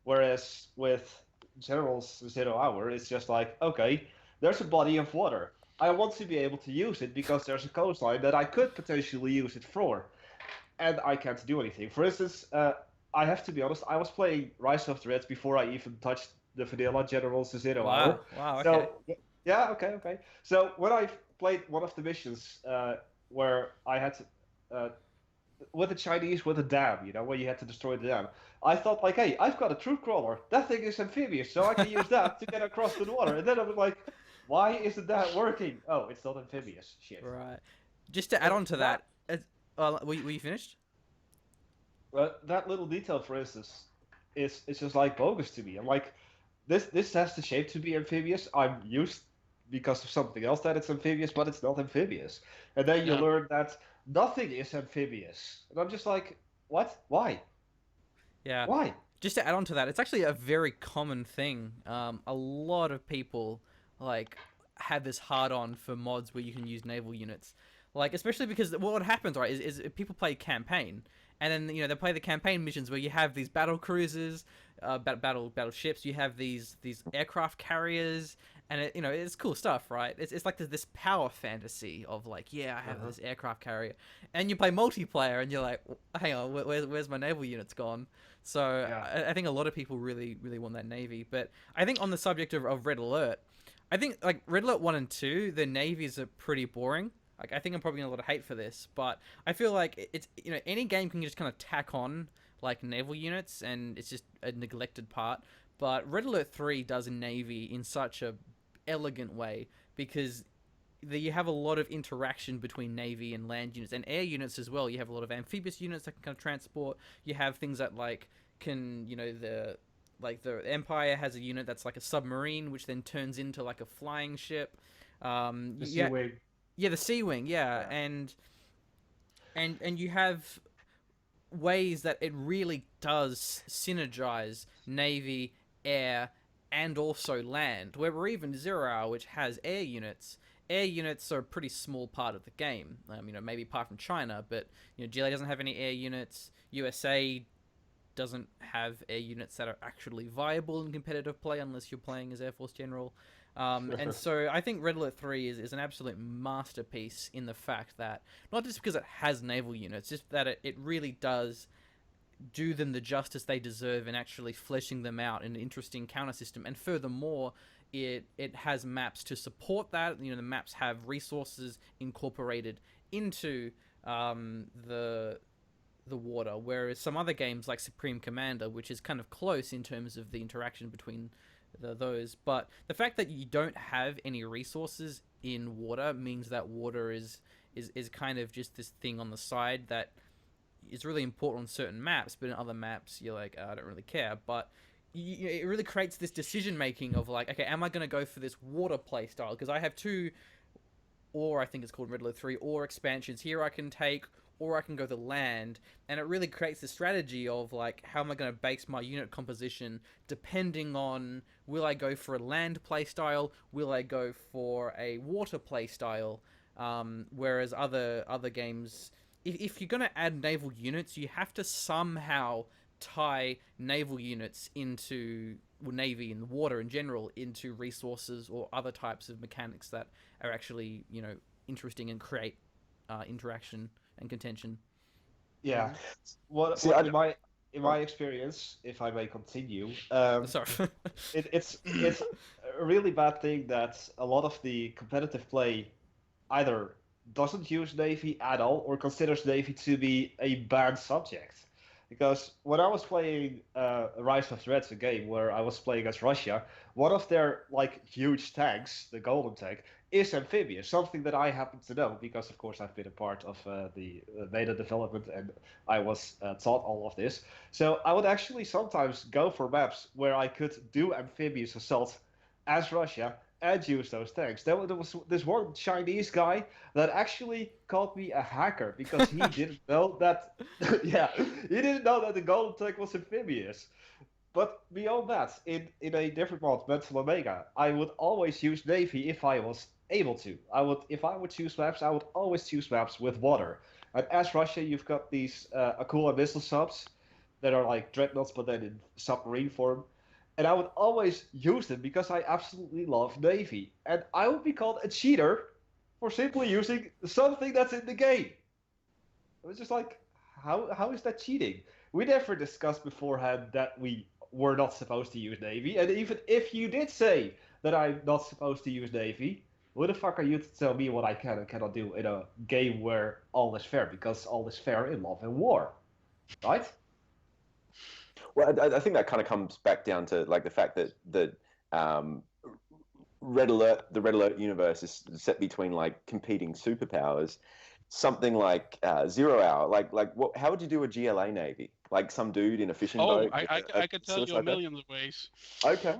Whereas with General's Zero Hour, it's just like, okay, there's a body of water. I want to be able to use it because there's a coastline that I could potentially use it for, and I can't do anything. For instance, I have to be honest, I was playing Rise of the Reds before I even touched the vanilla General's Zero Hour. Wow. Okay. So, yeah, okay. So when I played one of the missions where I had to, with the Chinese with a dam, where you had to destroy the dam. I thought like, hey, I've got a troop crawler. That thing is amphibious, so I can use that to get across the water. And then I was like, why isn't that working? Oh, it's not amphibious. Shit. Right. Just to add on to that, were you finished? Well, that little detail, for instance, is it's just like bogus to me. I'm like, this has the shape to be amphibious. I'm used because of something else that it's amphibious, but it's not amphibious. And then you Yeah. learn that nothing is amphibious, and I'm just like, what? Why? Yeah. Why? Just to add on to that, it's actually a very common thing. A lot of people like have this hard on for mods where you can use naval units, like especially because what happens, right, is people play campaign, and then they play the campaign missions where you have these battle cruisers, battleships. You have these aircraft carriers, and it's cool stuff, right? It's like this power fantasy of like, yeah, I have this aircraft carrier, and you play multiplayer, and you're like, hang on, where's my naval units gone? So Yeah. I think a lot of people really want that navy. But I think on the subject of Red Alert, I think like Red Alert 1 and 2, the navies are pretty boring. Like I think I'm probably getting a lot of hate for this, but I feel like it's any game can just kind of tack on like naval units, and it's just a neglected part. But Red Alert 3 does a navy in such a elegant way because you have a lot of interaction between navy and land units and air units as well. You have a lot of amphibious units that can kind of transport. You have things that like can the Empire has a unit that's like a submarine, which then turns into like a flying ship. The Sea-Wing. Yeah, the Sea Wing, yeah. And you have ways that it really does synergize navy, air, and also land. Where even Zero Hour, which has air units are a pretty small part of the game. Maybe apart from China, but GLA doesn't have any air units. USA doesn't have air units that are actually viable in competitive play unless you're playing as Air Force General. And so I think Red Alert 3 is an absolute masterpiece in the fact that, not just because it has naval units, just that it really does do them the justice they deserve in actually fleshing them out in an interesting counter system. And furthermore, it has maps to support that. The maps have resources incorporated into the water, whereas some other games like Supreme Commander, which is kind of close in terms of the interaction between those, but the fact that you don't have any resources in water means that water is kind of just this thing on the side that is really important on certain maps, but in other maps you're like, I don't really care. But it really creates this decision making of like, okay, am I going to go for this water play style? Because I have two, or I think it's called Red Alert 3, or expansions here I can take, or I can go to land, and it really creates the strategy of like, how am I going to base my unit composition depending on, will I go for a land play style, will I go for a water play style, whereas other games, if you're going to add naval units, you have to somehow tie naval units into, well, navy and water in general, into resources or other types of mechanics that are actually interesting and create interaction and contention. Yeah. In my experience, if I may continue, Sorry. it's a really bad thing that a lot of the competitive play either doesn't use Navy at all or considers Navy to be a banned subject. Because when I was playing Rise of the Reds, a game where I was playing as Russia, one of their like huge tanks, the Golden tank, is amphibious. Something that I happen to know because, of course, I've been a part of the beta development and I was taught all of this. So I would actually sometimes go for maps where I could do amphibious assault as Russia and use those tanks. There was this one Chinese guy that actually called me a hacker because he didn't know that. Yeah, he didn't know that the Golden tank was amphibious. But beyond that, in a different mod, Mental Omega, I would always use Navy if I was able to. If I would choose maps, I would always choose maps with water. As Russia, you've got these Akula missile subs that are like dreadnoughts, but then in submarine form. And I would always use them because I absolutely love Navy. And I would be called a cheater for simply using something that's in the game. It was just like, how is that cheating? We never discussed beforehand that we were not supposed to use Navy. And even if you did say that I'm not supposed to use Navy, who the fuck are you to tell me what I can and cannot do in a game where all is fair? Because all is fair in love and war, right? Well, I think that kind of comes back down to like the fact that um, the Red Alert universe is set between like competing superpowers. Something like 0 Hour, what? How would you do a GLA Navy? Like some dude in a fishing boat? I could tell you a million of ways. Okay,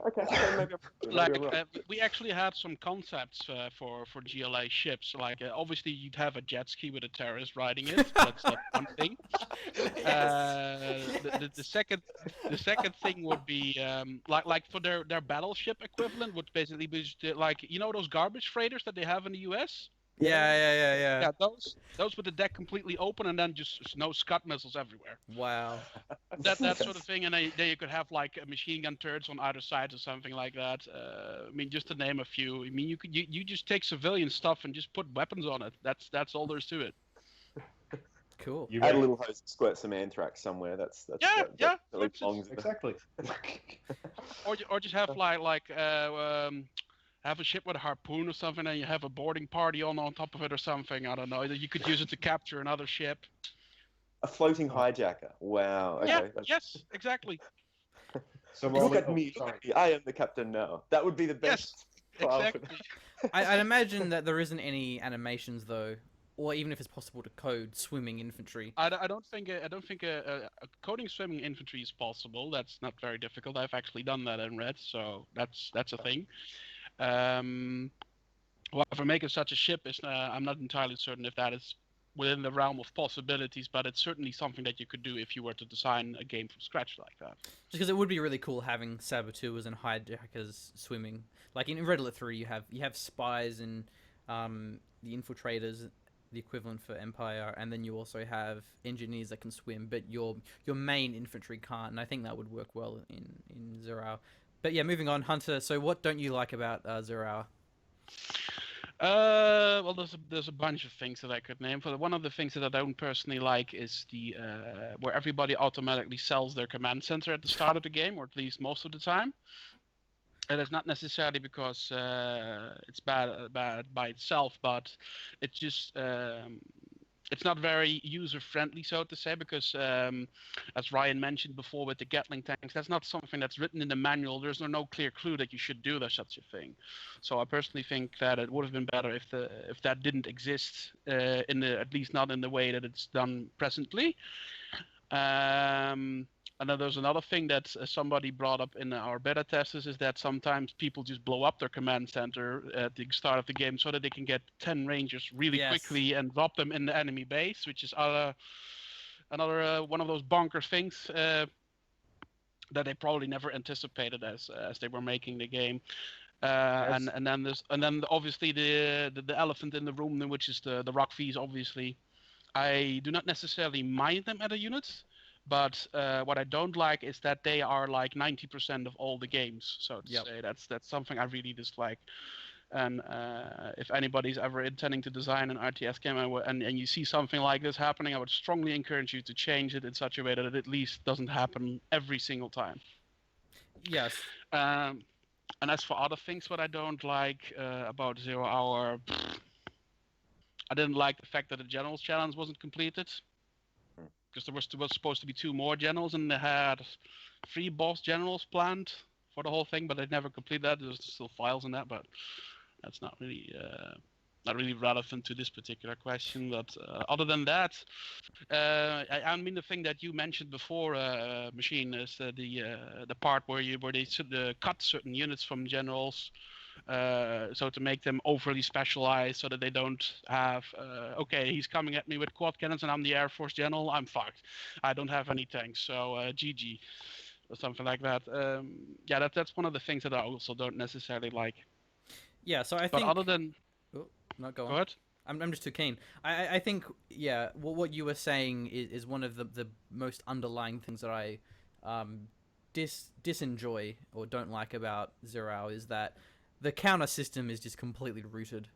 maybe Like I'm right. we actually had some concepts for GLA ships. Like obviously you'd have a jet ski with a terrorist riding it. That's one thing. The second thing would be like for their battleship equivalent would basically be just, like those garbage freighters that they have in the US. Yeah. Yeah, those with the deck completely open and then just no Scud missiles everywhere. Wow. That sort of thing, and then you could have like a machine gun turrets on either side or something like that. I mean, just to name a few. I mean, you just take civilian stuff and just put weapons on it. That's all there's to it. Cool. You Add a ready? little hose, squirt some anthrax somewhere. That really belongs. Exactly. Or just have have a ship with a harpoon or something, and you have a boarding party on top of it or something. I don't know. You could use it to capture another ship. A floating hijacker. Wow. Okay. Yeah. Yes. Exactly. So Look Molly, at me. sorry. I am the captain now. That would be the best. Yes. file for Exactly. I'd imagine that there isn't any animations though, or even if it's possible to code swimming infantry. I don't think a coding swimming infantry is possible. That's not very difficult. I've actually done that in Red, so that's a thing. However, making such a ship is I'm not entirely certain if that is within the realm of possibilities, but it's certainly something that you could do if you were to design a game from scratch like that. Just because it would be really cool having saboteurs and hijackers swimming. Like in Red Alert 3, you have spies and the infiltrators, the equivalent for Empire, and then you also have engineers that can swim, but your main infantry can't. And I think that would work well in 0 Hour. But yeah, moving on, Hunter. So what don't you like about 0 Hour? Well, there's a bunch of things that I could name. But one of the things that I don't personally like is the where everybody automatically sells their command center at the start of the game, or at least most of the time. And it's not necessarily because it's bad by itself, but it's just it's not very user friendly, so to say, because as Ryan mentioned before with the Gatling tanks, that's not something that's written in the manual. There's no clear clue that you should do such a thing. So I personally think that it would have been better if that didn't exist at least not in the way that it's done presently. And then there's another thing that somebody brought up in our beta testers is that sometimes people just blow up their command center at the start of the game so that they can get 10 rangers really quickly and drop them in the enemy base, which is another one of those bonkers things that they probably never anticipated as they were making the game. Yes. And then obviously the elephant in the room, which is the rock fees. Obviously, I do not necessarily mind them at a unit. But what I don't like is that they are like 90% of all the games. So to say, that's something I really dislike. And if anybody's ever intending to design an RTS game and you see something like this happening, I would strongly encourage you to change it in such a way that it at least doesn't happen every single time. Yes. And as for other things, what I don't like about 0 Hour, I didn't like the fact that the General's Challenge wasn't completed. Because there was supposed to be 2 more generals, and they had 3 boss generals planned for the whole thing, but they never completed that. There's still files in that, but that's not really relevant to this particular question. But other than that, I mean the thing that you mentioned before, Machine, is the part where they cut certain units from generals. So to make them overly specialized so that they don't have okay, he's coming at me with quad cannons and I'm the Air Force general, I'm fucked. I don't have any tanks, so GG or something like that. Yeah, that's one of the things that I also don't necessarily like. Yeah, so I But think... other than... Oh, no, go on. Go ahead. I'm just too keen. I think, yeah, what you were saying is one of the most underlying things that I disenjoy or don't like about 0 Hour is that the counter system is just completely rooted.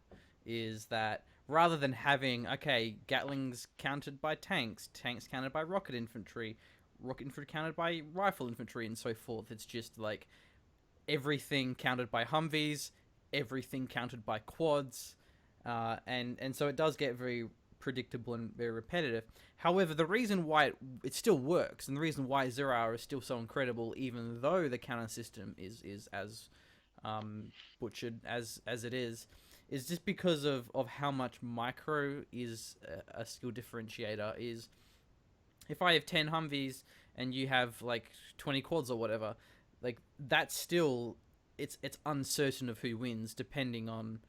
Is that rather than having, okay, Gatlings countered by tanks, tanks countered by rocket infantry countered by rifle infantry, and so forth, it's just like everything countered by Humvees, everything countered by quads, and so it does get very predictable and very repetitive. However, the reason why it still works, and the reason why 0 Hour is still so incredible, even though the counter system is as butchered as it is just because of how much micro is a skill differentiator. Is if I have 10 Humvees and you have like 20 quads or whatever, like that's still it's uncertain of who wins depending on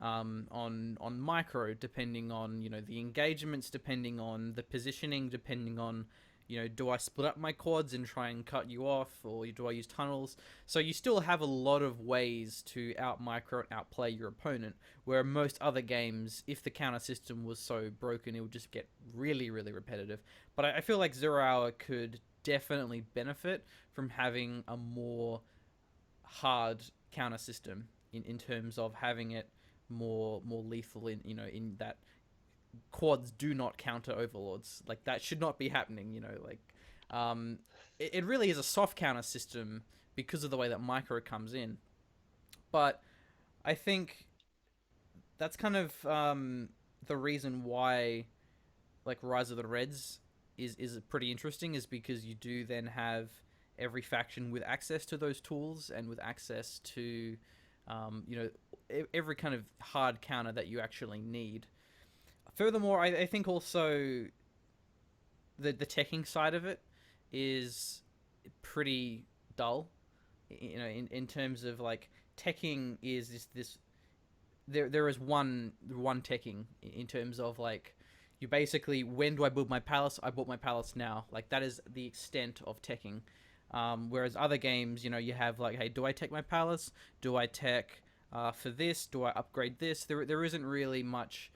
micro, depending on, you know, the engagements, depending on the positioning, depending on, you know, do I split up my quads and try and cut you off, or do I use tunnels? So you still have a lot of ways to out micro and outplay your opponent, where most other games, if the counter system was so broken, it would just get really, really repetitive. But I feel like 0 Hour could definitely benefit from having a more hard counter system in terms of having it more lethal in, you know, in that quads do not counter overlords. Like that should not be happening, you know, like it really is a soft counter system because of the way that micro comes in. But I think that's kind of the reason why like Rise of the Reds is pretty interesting, is because you do then have every faction with access to those tools and with access to you know, every kind of hard counter that you actually need. Furthermore, I think also the teching side of it is pretty dull. You know, in terms of like teching is this there is one teching in terms of like you basically, when do I build my palace? I built my palace now. Like that is the extent of teching. Whereas other games, you know, you have like, hey, do I tech my palace? Do I tech for this? Do I upgrade this? There isn't really much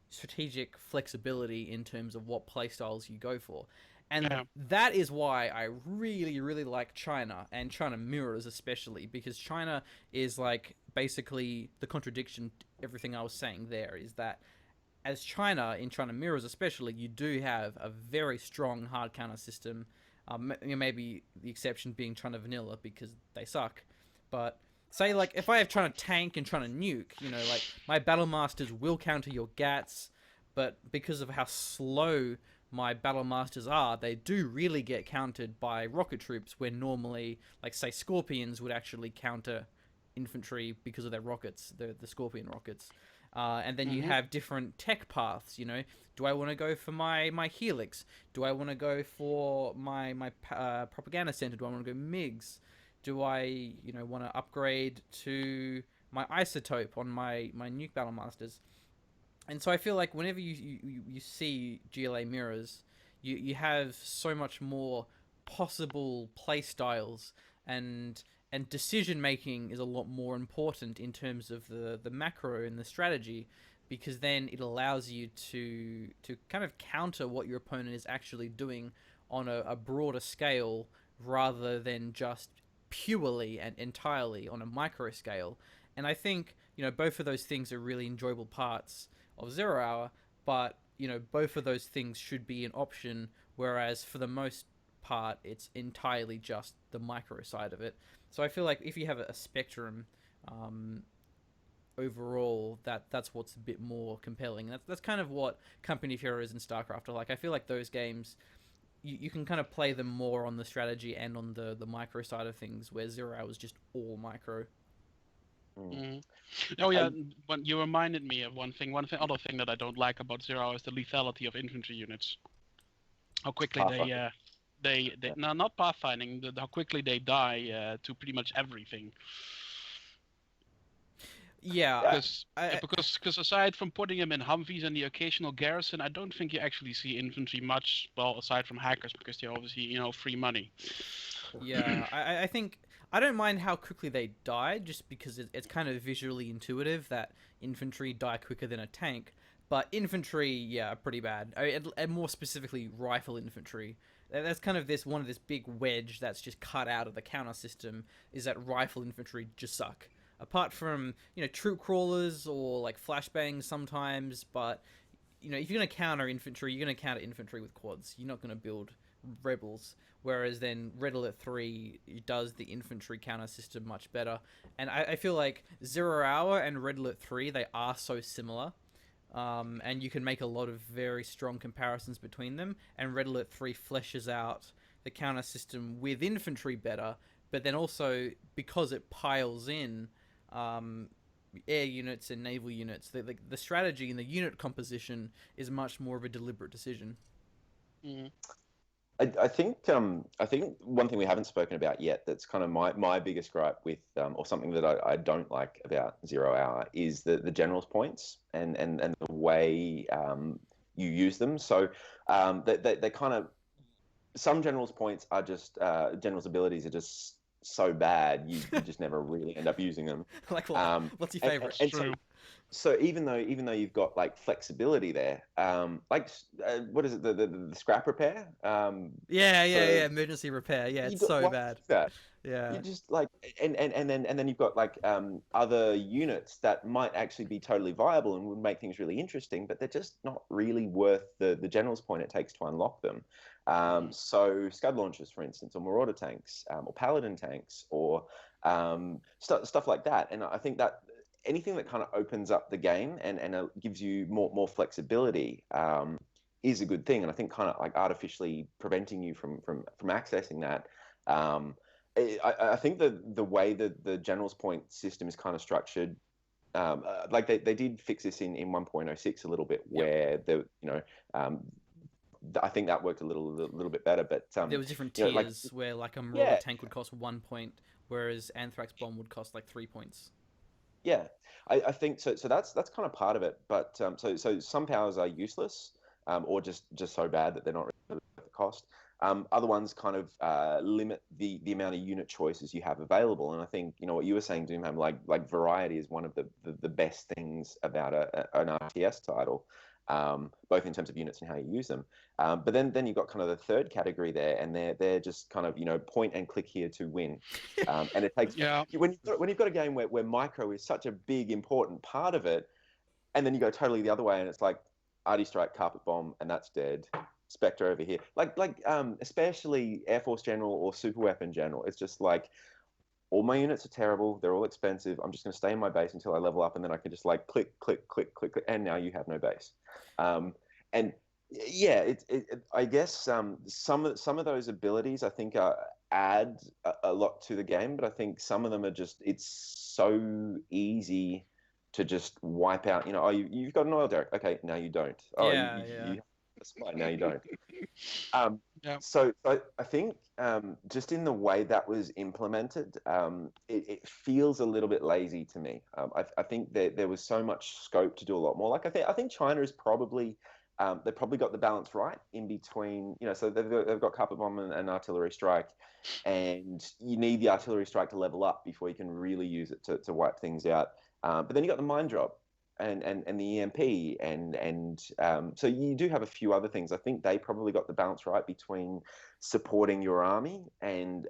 strategic flexibility in terms of what playstyles you go for. And that is why I really, really like China, and China Mirrors especially, because China is like basically the contradiction to everything I was saying there, is that as China, in China Mirrors especially, you do have a very strong hard counter system. Maybe the exception being China Vanilla because they suck. But say like if I have China Tank and China Nuke, you know, like my Battle Masters will counter your Gats, but because of how slow my Battle Masters are, they do really get countered by rocket troops, where normally, like say Scorpions would actually counter infantry because of their rockets, the Scorpion rockets. And then you have different tech paths, you know. Do I want to go for my Helix? Do I want to go for my Propaganda Center? Do I want to go MiGs? Do I, you know, want to upgrade to my Isotope on my Nuke Battle Masters? And so I feel like whenever you see GLA Mirrors, you have so much more possible play styles, and decision making is a lot more important in terms of the macro and the strategy, because then it allows you to kind of counter what your opponent is actually doing on a broader scale, rather than just purely and entirely on a micro scale. And I think, you know, both of those things are really enjoyable parts of 0 Hour, but, you know, both of those things should be an option, whereas for the most part it's entirely just the micro side of it. So I feel like if you have a spectrum overall, that's what's a bit more compelling. That's kind of what Company of Heroes and StarCraft are like. I feel like those games, you can kind of play them more on the strategy and on the micro side of things, where 0 Hour is just all micro. Oh yeah, but you reminded me of one thing. Other thing that I don't like about 0 Hour is the lethality of infantry units. How quickly they no, not pathfinding. How quickly they die to pretty much everything. Yeah, because aside from putting them in Humvees and the occasional garrison, I don't think you actually see infantry much. Well, aside from hackers, because they're obviously, you know, free money. Yeah, I think I don't mind how quickly they die, just because it's kind of visually intuitive that infantry die quicker than a tank. But infantry, yeah, are pretty bad. And more specifically, rifle infantry. That's kind of this big wedge that's just cut out of the counter system, is that rifle infantry just suck. Apart from, troop crawlers or like flashbangs sometimes, but if you're gonna counter infantry, you're gonna counter infantry with quads. You're not gonna build rebels. Whereas then Red Alert 3 does the infantry counter system much better. And I feel like 0 Hour and Red Alert 3, they are so similar. And you can make a lot of very strong comparisons between them. And Red Alert 3 fleshes out the counter system with infantry better, but then also, because it piles in air units and naval units, the strategy and the unit composition is much more of a deliberate decision. Mm. I think one thing we haven't spoken about yet, that's kind of my biggest gripe with, or something that I don't like about 0 Hour, is the general's points and the way you use them. So they kind of, some general's points are just, general's abilities are just so bad you just never really end up using them. Like what? What's your favorite? And True. so even though you've got like flexibility there, what is it, the scrap repair? Yeah, emergency repair. Yeah, it's so bad. That. Yeah. You just like, and then you've got like other units that might actually be totally viable and would make things really interesting, but they're just not really worth the general's point it takes to unlock them. So Scud launchers, for instance, or Marauder tanks, or Paladin tanks, or stuff like that. And I think that anything that kind of opens up the game and gives you more flexibility is a good thing. And I think kind of like artificially preventing you from accessing that. I think the way that the general's point system is kind of structured, like they did fix this in 1.06 a little bit, where I think that worked a little bit better. But there was different tiers where like a Marauder tank would cost 1 point, whereas Anthrax bomb would cost like 3 points. Yeah, I think so. So that's kind of part of it. But so some powers are useless, or just so bad that they're not really worth the cost. Other ones kind of limit the amount of unit choices you have available. And I think what you were saying, Doomham, like variety is one of the best things about an RTS title, both in terms of units and how you use them. But then you've got kind of the third category there, and they're just kind of point and click here to win. And it takes when you've got a game where micro is such a big important part of it, and then you go totally the other way, and it's like Arty Strike, Carpet Bomb, and that's dead. Spectre over here, like especially Air Force General or Super Weapon General. It's just like, all my units are terrible. They're all expensive. I'm just going to stay in my base until I level up, and then I can just like click, click, click, click, click, and now you have no base. And yeah, I guess some of those abilities I think add a lot to the game, but I think some of them are just, it's so easy to just wipe out. Oh, you've got an oil derrick. Okay, now you don't. Oh, you now you don't. So I think just in the way that was implemented, it feels a little bit lazy to me. I think that there was so much scope to do a lot more. Like I think China is probably they probably got the balance right in between. So they've got Carpet Bomb and Artillery Strike, and you need the Artillery Strike to level up before you can really use it to wipe things out. But then you got the Mine Drop. And the EMP and so you do have a few other things. I think they probably got the balance right between supporting your army and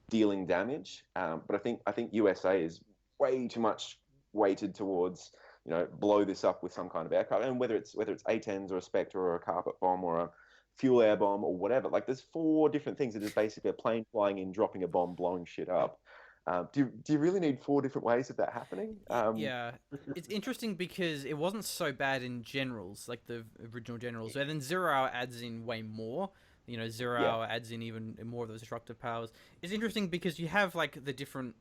dealing damage. But I think USA is way too much weighted towards blow this up with some kind of aircraft, and whether it's A-10s or a Spectre or a Carpet Bomb or a fuel air bomb or whatever. Like there's 4 different things. It is basically a plane flying in, dropping a bomb, blowing shit up. Do you really need 4 different ways of that happening? Yeah, it's interesting because it wasn't so bad in generals, like the original generals, and then 0 Hour adds in way more. 0 Hour adds in even more of those destructive powers. It's interesting because you have like the different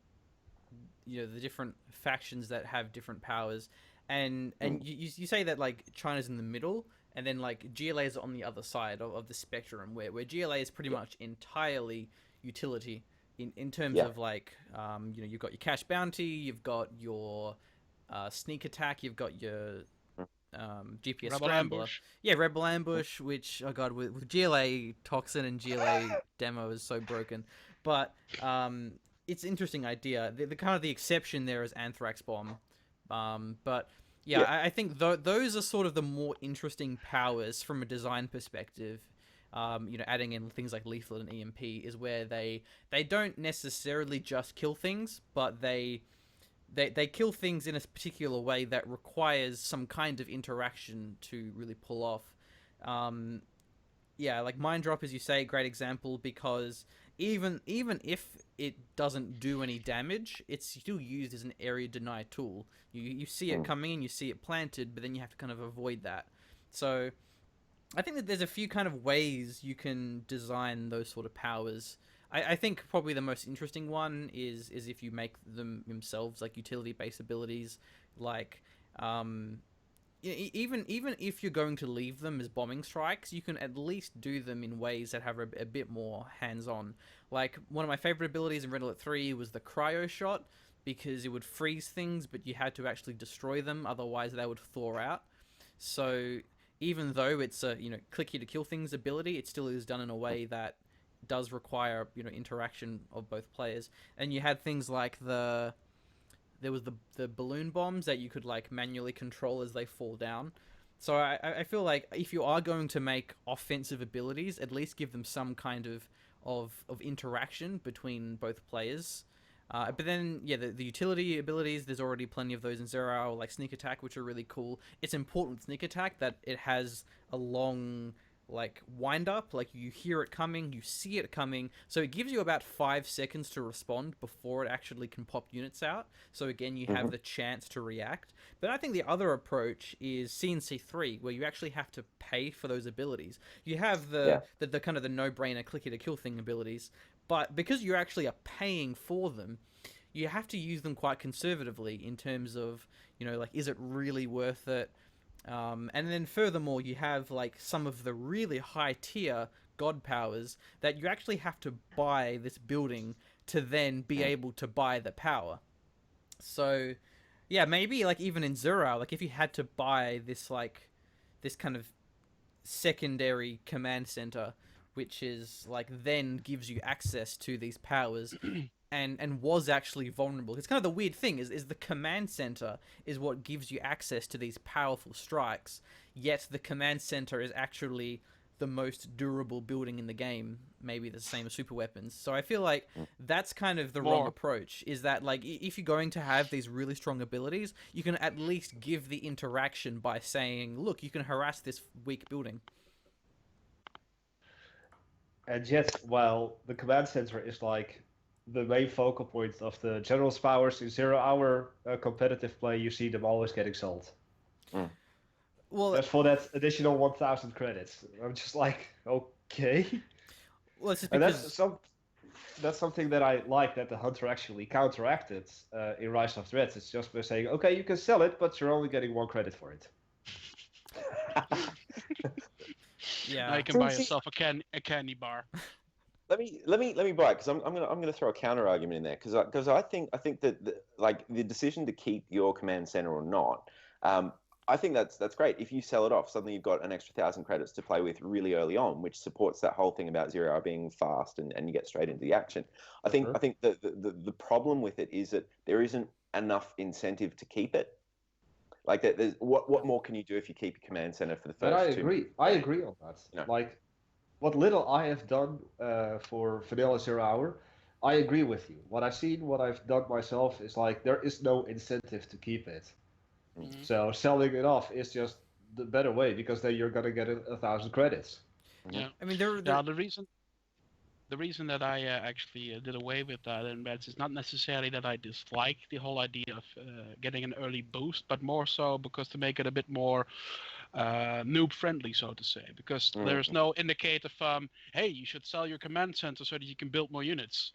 factions that have different powers, and you say that like China's in the middle, and then like GLA is on the other side of the spectrum, where GLA is pretty much entirely utility. In terms of like, you've got your cash bounty, you've got your sneak attack, you've got your GPS Rebel scrambler. ambush. Yeah, Rebel ambush, which, oh god, with GLA Toxin and GLA demo is so broken. But it's an interesting idea. The kind of the exception there is anthrax bomb, but yeah, Yeah. I think those are sort of the more interesting powers from a design perspective. Adding in things like lethal and EMP is where they don't necessarily just kill things, but they kill things in a particular way that requires some kind of interaction to really pull off. Like Mind Drop, as you say, great example, because even if it doesn't do any damage, it's still used as an area deny tool. You see it coming and you see it planted, but then you have to kind of avoid that. So I think that there's a few kind of ways you can design those sort of powers. I think probably the most interesting one is if you make them themselves like utility-based abilities, like even if you're going to leave them as bombing strikes, you can at least do them in ways that have a bit more hands-on. Like one of my favorite abilities in Red Alert 3 was the cryo shot, because it would freeze things, but you had to actually destroy them, otherwise they would thaw out. So even though it's a click here to kill things ability, it still is done in a way that does require interaction of both players. And you had things like there was the balloon bombs that you could like manually control as they fall down. So I feel like if you are going to make offensive abilities, at least give them some kind of interaction between both players. But then, the utility abilities, there's already plenty of those in Zero Hour, like Sneak Attack, which are really cool. It's important with Sneak Attack that it has a long, like, wind-up. Like, you hear it coming, you see it coming, so it gives you about 5 seconds to respond before it actually can pop units out. So, again, you have the chance to react. But I think the other approach is CNC3, where you actually have to pay for those abilities. You have the kind of the no-brainer click-it-to-kill thing abilities, but because you actually are paying for them, you have to use them quite conservatively in terms of, like, is it really worth it? And then furthermore, you have, like, some of the really high-tier god powers that you actually have to buy this building to then be able to buy the power. So, yeah, maybe, like, even in Zero, like, if you had to buy this, like, this kind of secondary command center, which is like then gives you access to these powers and was actually vulnerable. It's kind of the weird thing is the command center is what gives you access to these powerful strikes, yet the command center is actually the most durable building in the game, maybe the same as super weapons. So I feel like that's kind of the wrong approach, is that like if you're going to have these really strong abilities, you can at least give the interaction by saying, look, you can harass this weak building. And yet, while the command center is like the main focal point of the general's powers in 0 hour competitive play, you see them always getting sold. Well, just for that additional 1,000 credits. I'm just like, okay. Well, it's just And because that's something that I like that the Hunter actually counteracted in Rise of Threats. It's just by saying, okay, you can sell it, but you're only getting 1 credit for it. Now you can buy yourself a candy bar. Let me buy it, because I'm gonna throw a counter argument in there, because I think that like the decision to keep your command center or not, I think that's great. If you sell it off, suddenly you've got an extra 1,000 credits to play with really early on, which supports that whole thing about 0 hour being fast and you get straight into the action. I think the problem with it is that there isn't enough incentive to keep it. Like that, what more can you do if you keep your command center for the first? But I agree on that. No. Like, what little I have done for Vanilla 0 hour, I agree with you. What I've done myself is like there is no incentive to keep it. Mm-hmm. So selling it off is just the better way, because then you're gonna get 1,000 credits. Yeah, I mean, the reason that I actually did away with that in bets is not necessarily that I dislike the whole idea of getting an early boost, but more so because to make it a bit more noob friendly, so to say, because there's no indicator from, hey, you should sell your command center so that you can build more units.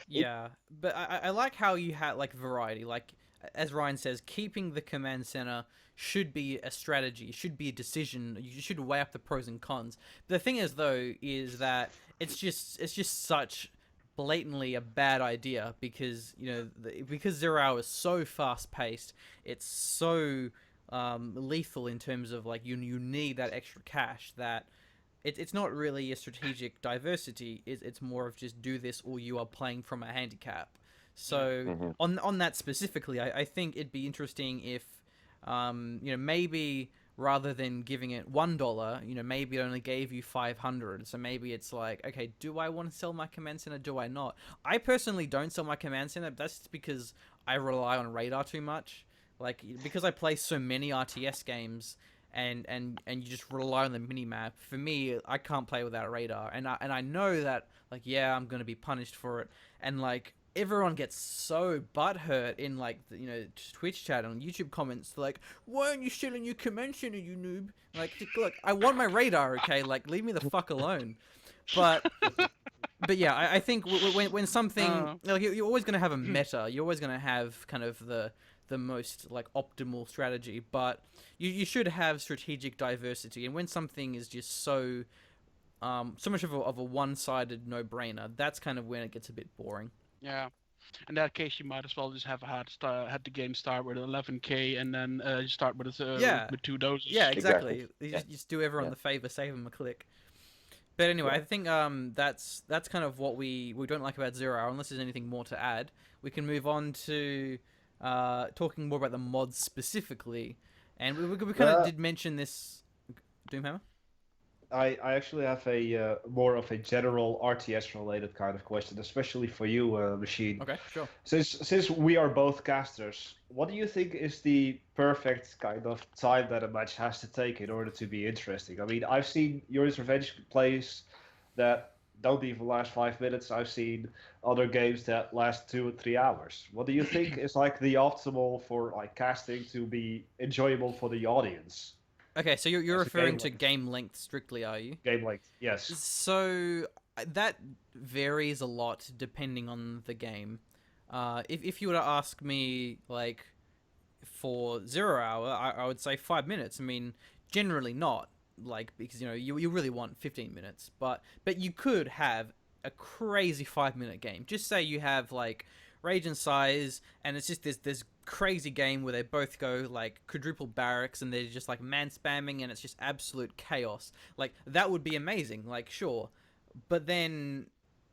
Yeah, but I like how you had like variety. Like as Ryan says, keeping the command center should be a strategy, should be a decision. You should weigh up the pros and cons. But the thing is, though, is that it's just such blatantly a bad idea, because because 0 hour is so fast paced, it's so lethal in terms of like you need that extra cash, that it's not really a strategic diversity. It's more of just do this or you are playing from a handicap. So Mhm. on that specifically, I think it'd be interesting if, maybe rather than giving it $1, maybe it only gave you 500. So maybe it's like, okay, do I want to sell my command center? Do I not? I personally don't sell my command center. That's just because I rely on radar too much. Like because I play so many RTS games, and you just rely on the minimap. For me, I can't play without radar, and I know that, like, yeah, I'm gonna be punished for it, and like everyone gets so butthurt in like Twitch chat and YouTube comments like, why aren't you selling your command center, you noob? Like, look, I want my radar, okay? Like, leave me the fuck alone. But yeah, I think when something like you're always gonna have a meta, you're always gonna have kind of the most like optimal strategy, but you should have strategic diversity. And when something is just so much of a one-sided no-brainer, that's kind of when it gets a bit boring. Yeah. In that case, you might as well just have had the game start with 11k and then you start Yeah. with 2 doses. Yeah, exactly. Exactly. You just do everyone Yeah. the favor, save them a click. But anyway, Yeah. I think that's kind of what we don't like about 0 Hour. Unless there's anything more to add, we can move on to talking more about the mods specifically. And we kind of did mention this, Doomhammer. I actually have a more of a general RTS related kind of question, especially for you, Machine. Okay, sure. Since we are both casters, what do you think is the perfect kind of time that a match has to take in order to be interesting? I mean, I've seen Yuri's Revenge plays that don't even last 5 minutes. I've seen other games that last 2 or 3 hours. What do you think is like the optimal for like casting to be enjoyable for the audience? Okay, so you're As a referring game to length. game length strictly, are you? Game length, yes. So that varies a lot depending on the game. If you were to ask me, like, for 0 Hour, I would say 5 minutes. I mean, generally not, like, because you really want 15 minutes, but you could have a crazy 5 minute game. Just say you have like Rage and Size, and it's just this crazy game where they both go like quadruple barracks and they're just like man spamming and it's just absolute chaos. Like that would be amazing, like sure. But then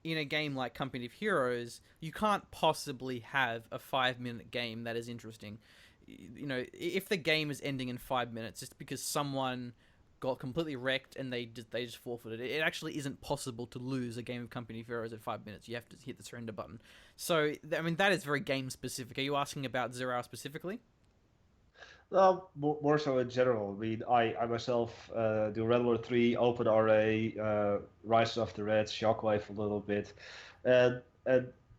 in a game like Company of Heroes, you can't possibly have a 5 minute game that is interesting. If the game is ending in 5 minutes just because someone got completely wrecked and they just forfeited it. It actually isn't possible to lose a game of Company of Heroes at 5 minutes. You have to hit the surrender button. So, I mean, that is very game specific. Are you asking about 0 Hour specifically? More so in general. I mean, I myself do Red Alert 3, Open RA, Rise of the Reds, Shockwave a little bit, and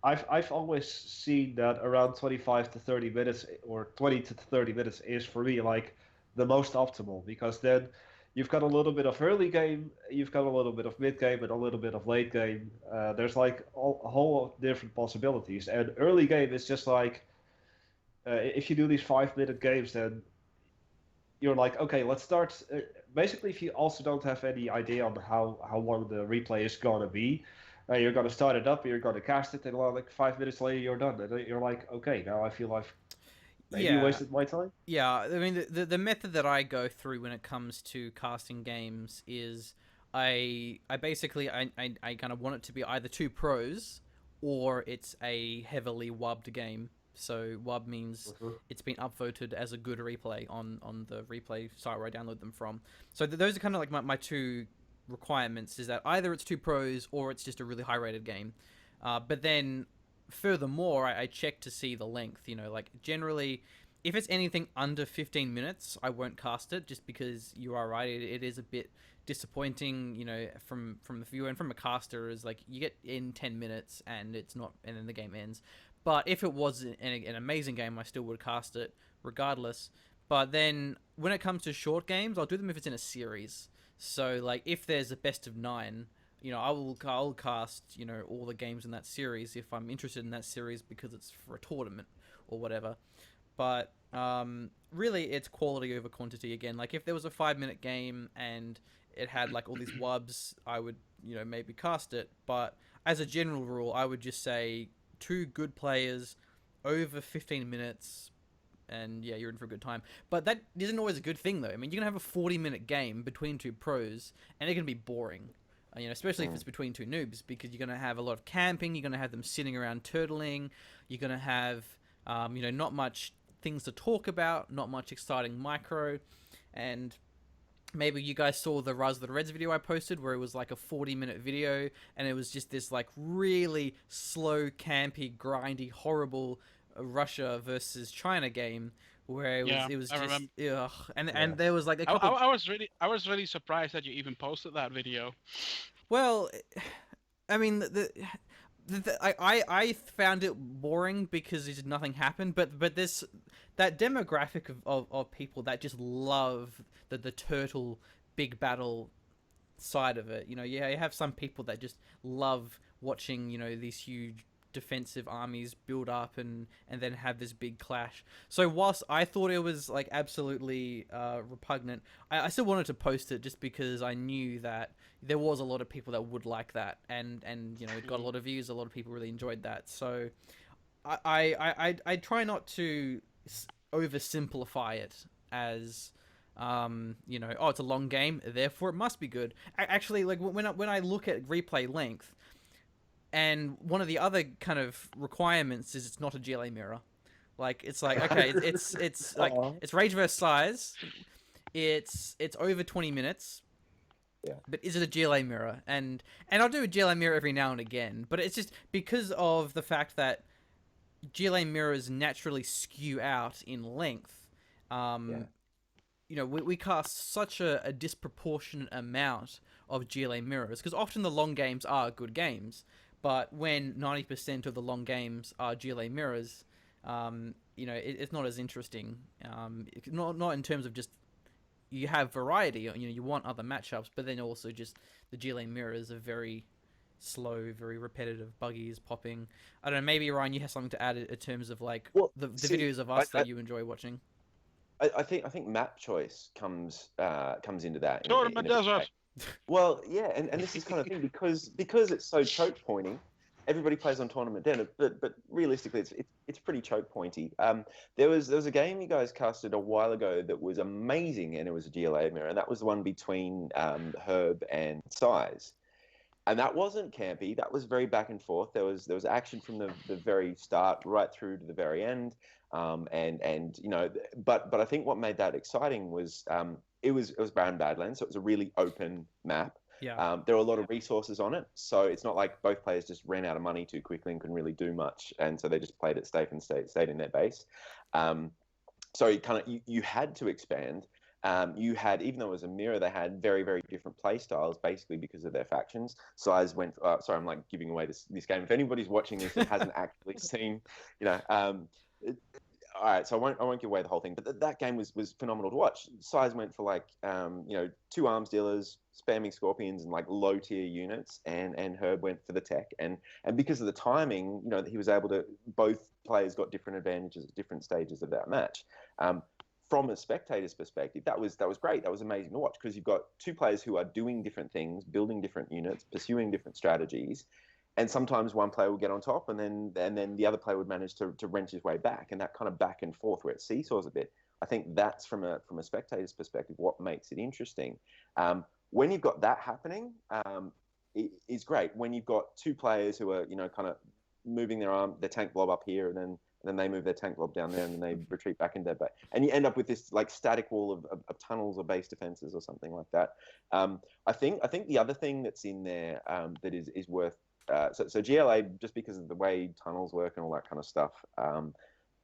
I've always seen that around 25 to 30 minutes or 20 to 30 minutes is for me like the most optimal, because then you've got a little bit of early game, you've got a little bit of mid game, and a little bit of late game. There's like a whole different possibilities, and early game is just like. If you do these 5 minute games, then you're like, okay, let's start. Basically, if you also don't have any idea on how long the replay is gonna be, you're gonna start it up, you're gonna cast it, and like 5 minutes later, you're done. And you're like, okay, now I feel I've maybe wasted my time. Yeah. I mean, the method that I go through when it comes to casting games is I basically I kind of want it to be either 2 pros or it's a heavily wubbed game. So WUB means it's been upvoted as a good replay on the replay site where I download them from. So those are kind of like my 2 requirements, is that either it's 2 pros or it's just a really high rated game. But then furthermore, I check to see the length. Like generally, if it's anything under 15 minutes, I won't cast it, just because you are right. It is a bit disappointing, from the viewer and from a caster, is like you get in 10 minutes and it's not, and then the game ends. But if it was an amazing game, I still would cast it regardless. But then when it comes to short games, I'll do them if it's in a series. So like if there's a best of 9, I'll cast all the games in that series if I'm interested in that series because it's for a tournament or whatever. But really, it's quality over quantity again. Like if there was a 5 minute game and it had like all these wubs, I would maybe cast it. But as a general rule, I would just say 2 good players over 15 minutes and yeah, you're in for a good time. But that isn't always a good thing, though. I mean, you're gonna have a 40-minute game between two pros, and it can be boring. Especially if it's between two noobs, because you're gonna have a lot of camping. You're gonna have them sitting around turtling. You're gonna have, not much things to talk about, not much exciting micro, and maybe you guys saw the Rise of the Reds video I posted, where it was like a 40-minute video, and it was just this like really slow, campy, grindy, horrible Russia versus China game, where it was I just remember. ugh. And there was like a couple. I was really surprised that you even posted that video. Well, I mean, I found it boring because nothing happened, but this that demographic of people that just love the turtle big battle side of it. You have some people that just love watching these huge defensive armies build up and then have this big clash. So whilst I thought it was like absolutely repugnant, I still wanted to post it just because I knew that there was a lot of people that would like that, and it got a lot of views. A lot of people really enjoyed that. So I try not to oversimplify it as oh, it's a long game, therefore it must be good. Actually, like when I look at replay length, and one of the other kind of requirements is it's not a GLA mirror. Like it's like, okay, it's like it's Rage versus Size. It's over 20 minutes. Yeah. But is it a GLA mirror? And I'll do a GLA mirror every now and again, but it's just because of the fact that GLA mirrors naturally skew out in length. We cast such a disproportionate amount of GLA mirrors, because often the long games are good games, but when 90% of the long games are GLA mirrors, it's not as interesting. Not in terms of just you have variety. You want other matchups, but then also just the GLA mirrors are very slow, very repetitive. Buggies popping. I don't know. Maybe Ryan, you have something to add in terms of like the videos of us that you enjoy watching. I think map choice comes into that. Tournament Desert. Well, yeah, and this is kind of thing because it's so choke pointy. Everybody plays on Tournament Desert, but realistically, it's pretty choke pointy. There was a game you guys casted a while ago that was amazing, and it was a GLA mirror, and that was the one between Herb and Size. And that wasn't campy. That was very back and forth. There was action from the very start right through to the very end. But I think what made that exciting was it was Barren Badlands, so it was a really open map. Yeah. There were a lot of resources on it, so it's not like both players just ran out of money too quickly and couldn't really do much, and so they just played it safe and stayed in their base. So you had to expand. You had, even though it was a mirror, they had very, very different play styles, basically because of their factions. Size went. Sorry, I'm like giving away this game. If anybody's watching this and hasn't actually seen, all right, so I won't give away the whole thing, but that game was phenomenal to watch. Size went for like 2 arms dealers, spamming scorpions and like low tier units, and Herb went for the tech, and because of the timing, he was able to. Both players got different advantages at different stages of that match. From a spectator's perspective, that was great. That was amazing to watch, because you've got two players who are doing different things, building different units, pursuing different strategies. And sometimes one player will get on top, and then the other player would manage to wrench his way back, and that kind of back and forth where it seesaws a bit. I think that's from a spectator's perspective what makes it interesting. When you've got that happening, it is great. When you've got two players who are kind of moving their tank blob up here, and then they move their tank blob down there, and then they retreat back into their base, and you end up with this like static wall of tunnels or base defenses or something like that. I think the other thing that's in there that is worth. So GLA, just because of the way tunnels work and all that kind of stuff,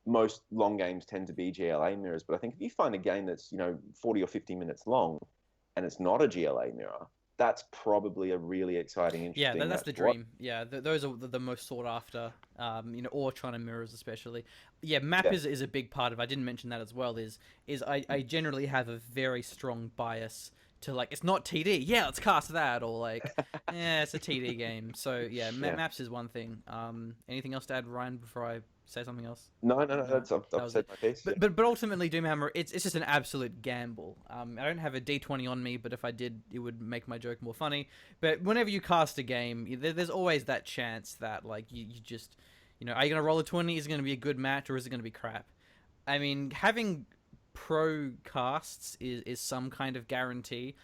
most long games tend to be GLA mirrors. But I think if you find a game that's 40 or 50 minutes long, and it's not a GLA mirror, that's probably a really exciting, interesting. Yeah, that's the dream. Yeah, those are the most sought after. Or China mirrors especially. Yeah, map is a big part of it. I didn't mention that as well. Is I generally have a very strong bias to like, it's not TD, yeah, let's cast that, or like, yeah, it's a TD game. So yeah, maps is one thing. Anything else to add, Ryan, before I say something else? No, I've said my piece. But ultimately, Doomhammer, it's just an absolute gamble. I don't have a D20 on me, but if I did, it would make my joke more funny. But whenever you cast a game, there's always that chance that like you just, are you gonna roll a 20? Is it gonna be a good match, or is it gonna be crap? I mean, having pro casts is some kind of guarantee,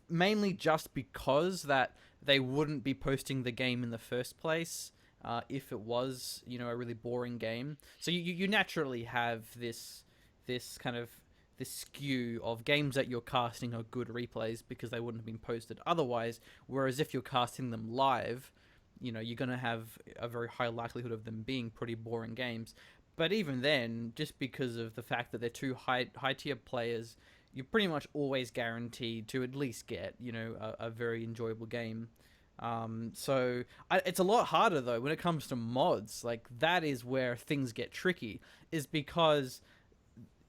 mainly just because that they wouldn't be posting the game in the first place if it was, a really boring game. So you naturally have this kind of this skew of games that you're casting are good replays because they wouldn't have been posted otherwise. Whereas if you're casting them live, you're going to have a very high likelihood of them being pretty boring games. But even then, just because of the fact that they're two high tier players, you're pretty much always guaranteed to at least get a very enjoyable game. So it's a lot harder though when it comes to mods. Like that is where things get tricky, is because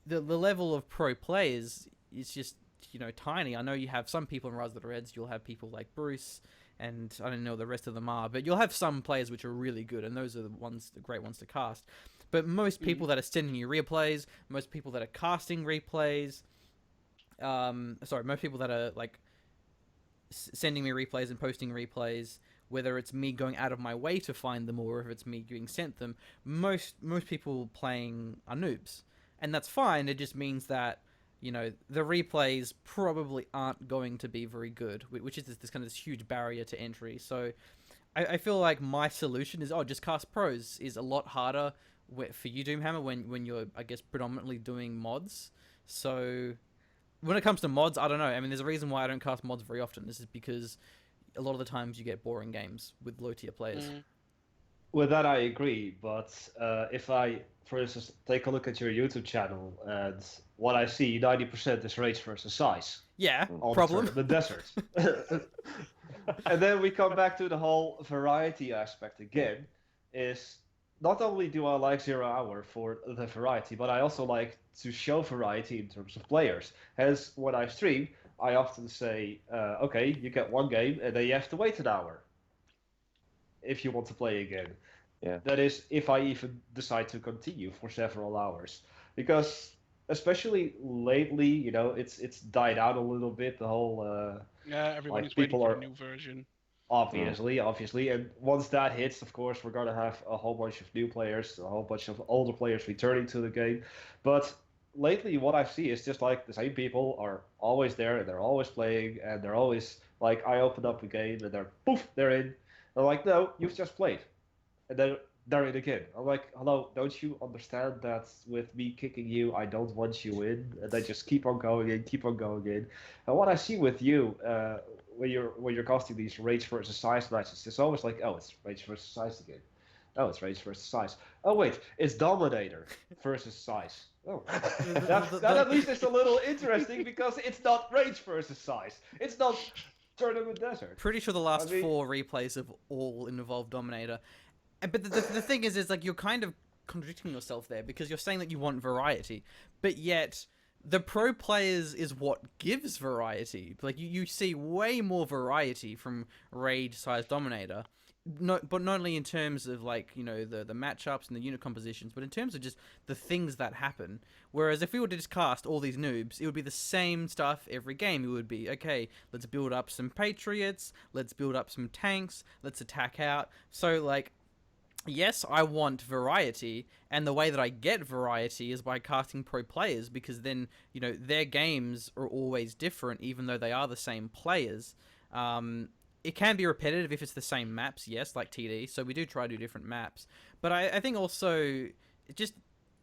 the level of pro players is just tiny. I know you have some people in Rise of the Reds. You'll have people like Bruce, and I don't know the rest of them are, but you'll have some players which are really good, and those are the great ones to cast. But most people that are sending you replays, most people that are casting replays, most people that are like sending me replays and posting replays, whether it's me going out of my way to find them or if it's me getting sent them, most people playing are noobs. And that's fine. It just means that, the replays probably aren't going to be very good, which is this kind of this huge barrier to entry. So I feel like my solution is, just cast pros is a lot harder for you, Doomhammer, when you're, I guess, predominantly doing mods. So when it comes to mods, I don't know. I mean, there's a reason why I don't cast mods very often. This is because a lot of the times you get boring games with low tier players. With that, I agree. But if I, for instance, take a look at your YouTube channel, and what I see, 90% is race versus size. Yeah, on problem. The desert. And then we come back to the whole variety aspect again. Is not only do I like 0 Hour for the variety, but I also like to show variety in terms of players. Hence, when I stream, I often say, okay, you get one game, and then you have to wait an hour if you want to play again. Yeah. That is, if I even decide to continue for several hours, because especially lately, it's died out a little bit. The whole everyone like is waiting people for are a new version. obviously, and once that hits, of course, we're gonna have a whole bunch of new players, a whole bunch of older players returning to the game. But lately, what I see is just like the same people are always there, and they're always playing, and they're always like, I open up a game, and they're in. I'm like, no, you've just played. And then they're in again. I'm like, hello, don't you understand that with me kicking you, I don't want you in? And they just keep on going in, keep on going in. And what I see with you, when you're casting these rage versus size matches, it's always like, oh, it's rage versus size again. Oh, it's rage versus size. Oh wait, it's Dominator versus size. Oh, that at least is a little interesting because it's not rage versus size. It's not Tournament Desert. Pretty sure the last 4 replays have all involved Dominator. But the thing is like you're kind of contradicting yourself there because you're saying that you want variety, but yet the pro players is what gives variety. Like you see way more variety from Raid size Dominator. But not only in terms of like the matchups and the unit compositions, but in terms of just the things that happen. Whereas if we were to just cast all these noobs, it would be the same stuff every game. It would be, okay, let's build up some Patriots, let's build up some tanks, let's attack out. So like, yes, I want variety, and the way that I get variety is by casting pro players, because then their games are always different, even though they are the same players. It can be repetitive if it's the same maps, yes, like TD. So we do try to do different maps. But I think also just,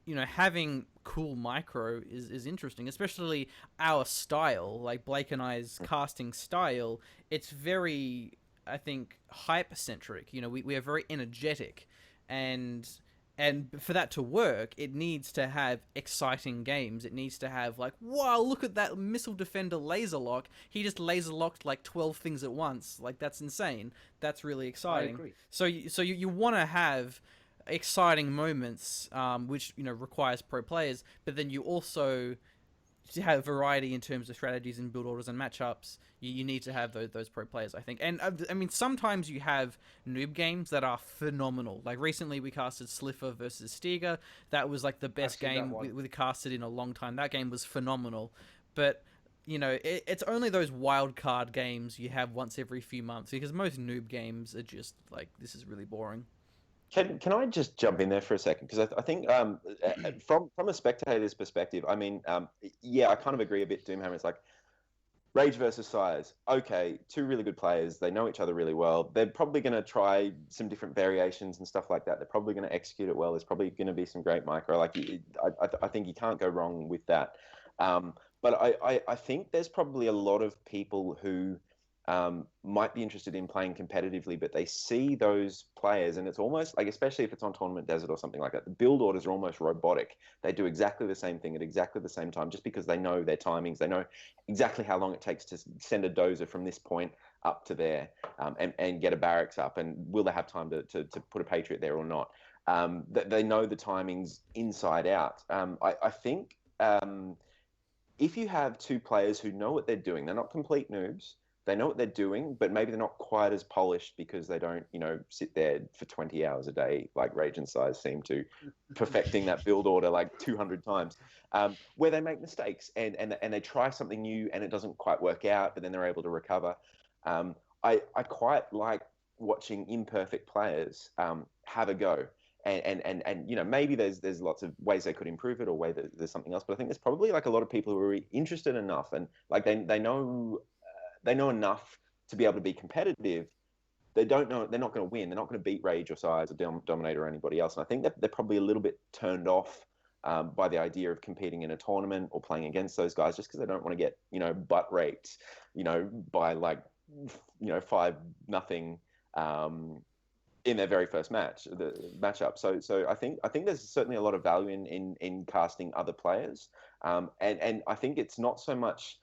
having cool micro is interesting, especially our style, like Blake and I's casting style. It's very, I think, hype-centric. We are very energetic. And for that to work, it needs to have exciting games. It needs to have like, wow, look at that missile defender laser lock. He just laser locked like 12 things at once. Like, that's insane. That's really exciting. I agree. So you want to have exciting moments, which requires pro players, but then you also to have variety in terms of strategies and build orders and matchups. You need to have those pro players, I think. And I mean, sometimes you have noob games that are phenomenal. Like recently we casted Sliffer versus Stiga. That was like the best game we casted in a long time. That game was phenomenal. But it's only those wild card games you have once every few months, because most noob games are just like, this is really boring. Can I just jump in there for a second? Because I think from a spectator's perspective, I mean, yeah, I kind of agree a bit, Doomhammer. It's like Rage versus Sires. Okay, two really good players. They know each other really well. They're probably going to try some different variations and stuff like that. They're probably going to execute it well. There's probably going to be some great micro. Like, I think you can't go wrong with that. But I think there's probably a lot of people who might be interested in playing competitively, but they see those players, and it's almost like, especially if it's on Tournament Desert or something like that, the build orders are almost robotic. They do exactly the same thing at exactly the same time, just because they know their timings. They know exactly how long it takes to send a dozer from this point up to there, and get a barracks up, and will they have time to put a Patriot there or not. They know the timings inside out. I think if you have two players who know what they're doing, they're not complete noobs. They know what they're doing, but maybe they're not quite as polished because they don't, sit there for 20 hours a day like Rage and Size seem to, perfecting that build order like 200 times, where they make mistakes and they try something new and it doesn't quite work out, but then they're able to recover. I quite like watching imperfect players have a go. And maybe there's lots of ways they could improve it, or way that there's something else. But I think there's probably like a lot of people who are interested enough, and like they know enough to be able to be competitive. They don't know they're not going to win. They're not going to beat Rage or Size or Dominator or anybody else. And I think that they're probably a little bit turned off by the idea of competing in a tournament or playing against those guys, just because they don't want to get butt raped, by like 5-0. In their very first matchup. So I think there's certainly a lot of value in casting other players, and I think it's not so much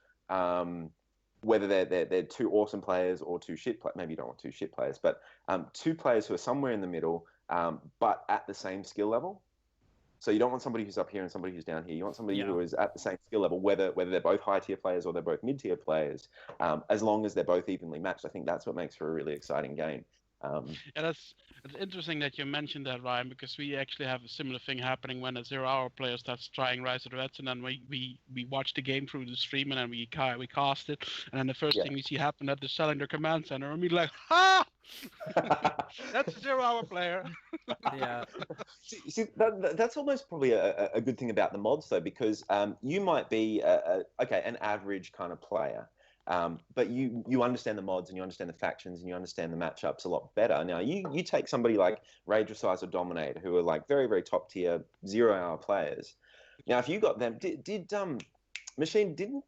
whether they're two awesome players or two shit players. Maybe you don't want two shit players, but two players who are somewhere in the middle, but at the same skill level. So you don't want somebody who's up here and somebody who's down here. You want somebody who is at the same skill level, whether they're both high tier players or they're both mid tier players, as long as they're both evenly matched. I think that's what makes for a really exciting game. Yeah, it's interesting that you mentioned that, Ryan, because we actually have a similar thing happening when a 0-hour player starts trying Rise of the Reds, and then we watch the game through the stream, and then we cast it, and then the first thing we see happen is they're selling their command center, and we're like, ha! That's a 0-hour player. Yeah. See that's almost probably a good thing about the mods, though, because you might be an average kind of player. But you understand the mods, and you understand the factions, and you understand the matchups a lot better. Now you take somebody like Rage or Size or Dominator, who are like very, very top tier 0-hour players. Now if you got them, did Machine, didn't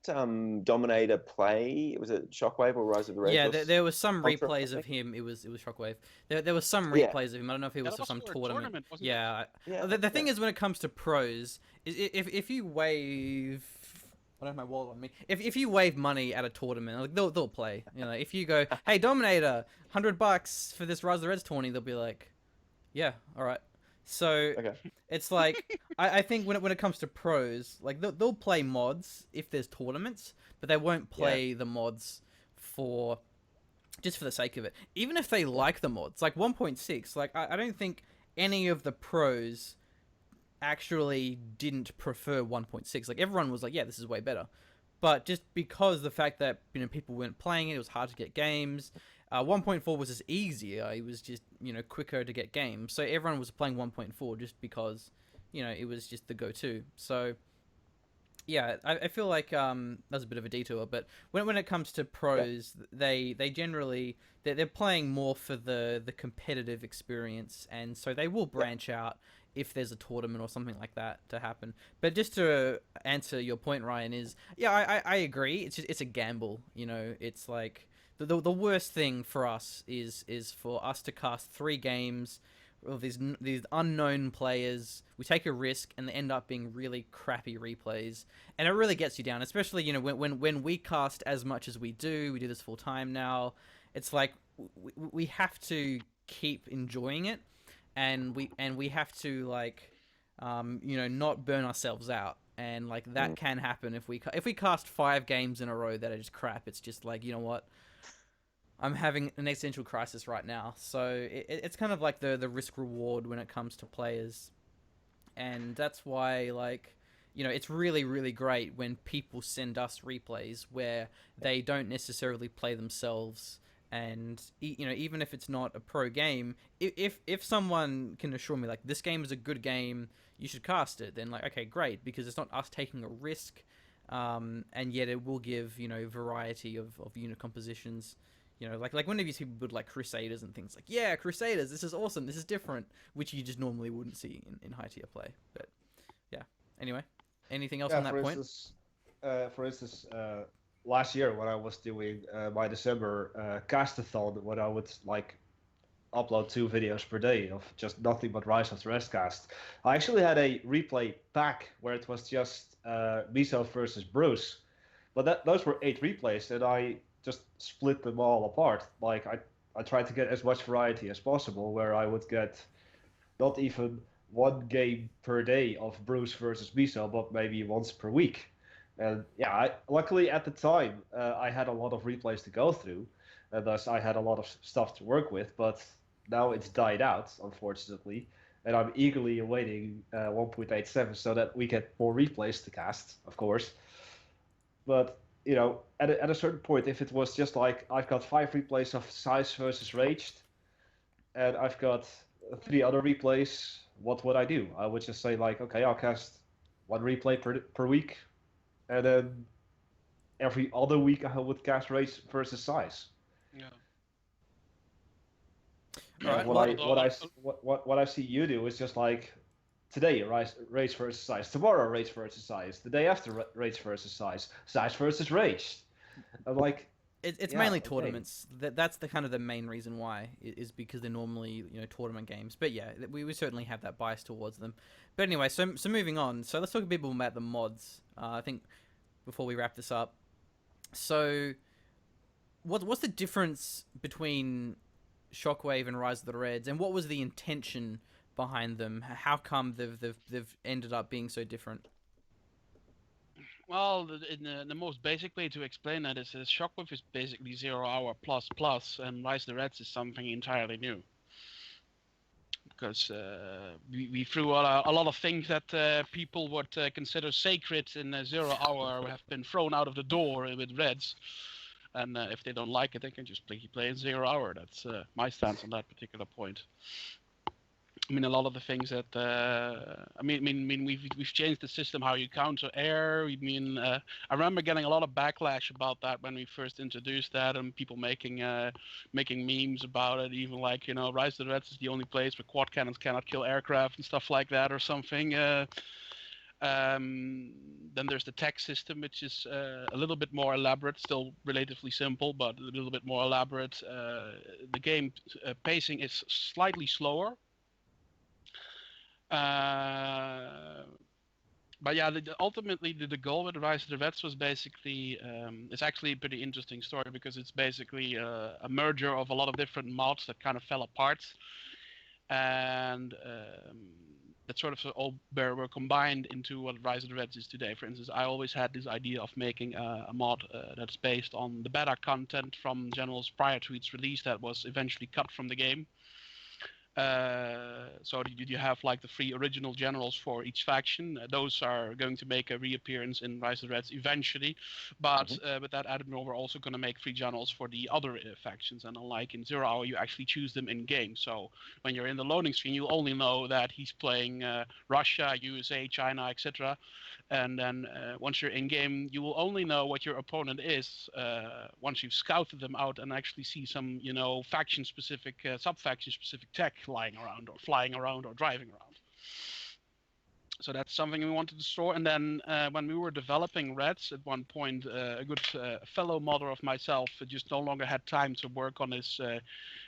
Dominator play? Was it Shockwave or Rise of the Rage? Yeah, there was some replays of him. It was Shockwave. There was some replays of him. I don't know if it was for some tournament. Yeah. The thing is, when it comes to pros, is if you wave. I don't have my wallet on me. If you wave money at a tournament, like they'll play. If you go, hey Dominator, $100 for this Rise of the Reds tourney, they'll be like, yeah, all right. So it's like I think when it comes to pros, like they'll play mods if there's tournaments, but they won't play the mods for just for the sake of it. Even if they like the mods, like 1.6, like I don't think any of the pros actually didn't prefer 1.6. Like everyone was like, yeah, this is way better. But just because the fact that people weren't playing it was hard to get games. 1.4 was just easier. It was just quicker to get games. So everyone was playing 1.4 just because it was just the go-to. So yeah, I feel like that's a bit of a detour. But when it comes to pros, they generally they're playing more for the competitive experience, and so they will branch out if there's a tournament or something like that to happen. But just to answer your point, Ryan, is I agree. It's a gamble. It's like the worst thing for us is for us to cast 3 games of these unknown players. We take a risk and they end up being really crappy replays, and it really gets you down. Especially when we cast as much as we do this full time now. It's like we have to keep enjoying it. And we have to not burn ourselves out, and like that can happen if we cast 5 games in a row that are just crap. It's just like, you know what, I'm having an existential crisis right now. So it's kind of like the risk reward when it comes to players, and that's why it's really, really great when people send us replays where they don't necessarily play themselves. And even if it's not a pro game, if someone can assure me like this game is a good game, you should cast it, then like okay, great, because it's not us taking a risk, and yet it will give variety of unit compositions. Like whenever you see people build like Crusaders and things, like yeah, Crusaders, this is awesome, this is different, which you just normally wouldn't see in high tier play. But yeah, anyway, anything else on that point? For instance, last year when I was doing my December castathon, when I would like upload 2 videos per day of just nothing but Rise of the Rest cast, I actually had a replay pack where it was just Miso versus Bruce, but those were 8 replays, and I just split them all apart. Like I tried to get as much variety as possible, where I would get not even 1 game per day of Bruce versus Miso, but maybe once per week. And yeah, luckily at the time I had a lot of replays to go through, and thus I had a lot of stuff to work with. But now it's died out, unfortunately, and I'm eagerly awaiting 1.87 so that we get more replays to cast, of course. But at a certain point, if it was just like I've got 5 replays of Size versus Raged, and I've got 3 other replays, what would I do? I would just say like, okay, I'll cast 1 replay per week, and then every other week I would cast Rage versus Size. Yeah. All right. What I see you do is just like today Rage versus Size, tomorrow Rage versus Size, the day after Rage versus Size, Size versus Rage. I'm like, it's mainly tournaments. That's the kind of the main reason why is because they're normally tournament games. But yeah, we certainly have that bias towards them. But anyway, so moving on. So let's talk a bit more about the mods. I think before we wrap this up. So what's the difference between Shockwave and Rise of the Reds, and what was the intention behind them? How come they've ended up being so different? Well, the most basic way to explain that is Shockwave is basically 0 hour plus plus, and Rise of the Reds is something entirely new. Because we threw a lot of things that people would consider sacred in 0 hour have been thrown out of the door with Reds. And if they don't like it, they can just play in 0 hour. That's my stance on that particular point. I mean, a lot of the things that we've changed the system how you counter air. I remember getting a lot of backlash about that when we first introduced that, and people making memes about it. Even like Rise of the Reds is the only place where quad cannons cannot kill aircraft and stuff like that, or something. Then there's the tech system, which is a little bit more elaborate, still relatively simple, but a little bit more elaborate. The game pacing is slightly slower. But yeah, ultimately the goal with Rise of the Reds was basically, it's actually a pretty interesting story because it's basically a merger of a lot of different mods that kind of fell apart. And that sort of all were combined into what Rise of the Reds is today. For instance, I always had this idea of making a mod that's based on the beta content from Generals prior to its release that was eventually cut from the game. So you have like the 3 original generals for each faction. Those are going to make a reappearance in Rise of the Reds eventually, but with that added on, we're also going to make 3 generals for the other factions. And unlike in 0 hour, you actually choose them in game. So when you're in the loading screen, you only know that he's playing Russia, USA, China, etc. And then once you're in game, you will only know what your opponent is once you've scouted them out and actually see some, faction-specific, sub-faction-specific tech lying around or flying around or driving around. So that's something we wanted to store. And then when we were developing Reds, at one point, a good fellow modder of myself just no longer had time to work on his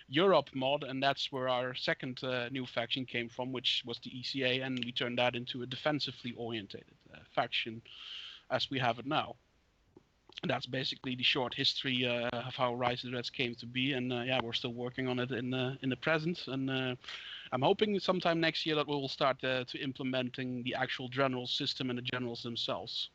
Europe mod, and that's where our second new faction came from, which was the ECA, and we turned that into a defensively orientated faction as we have it now. And that's basically the short history of how Rise of the Reds came to be, and we're still working on it in the present, and I'm hoping sometime next year that we will start to implementing the actual general system and the generals themselves.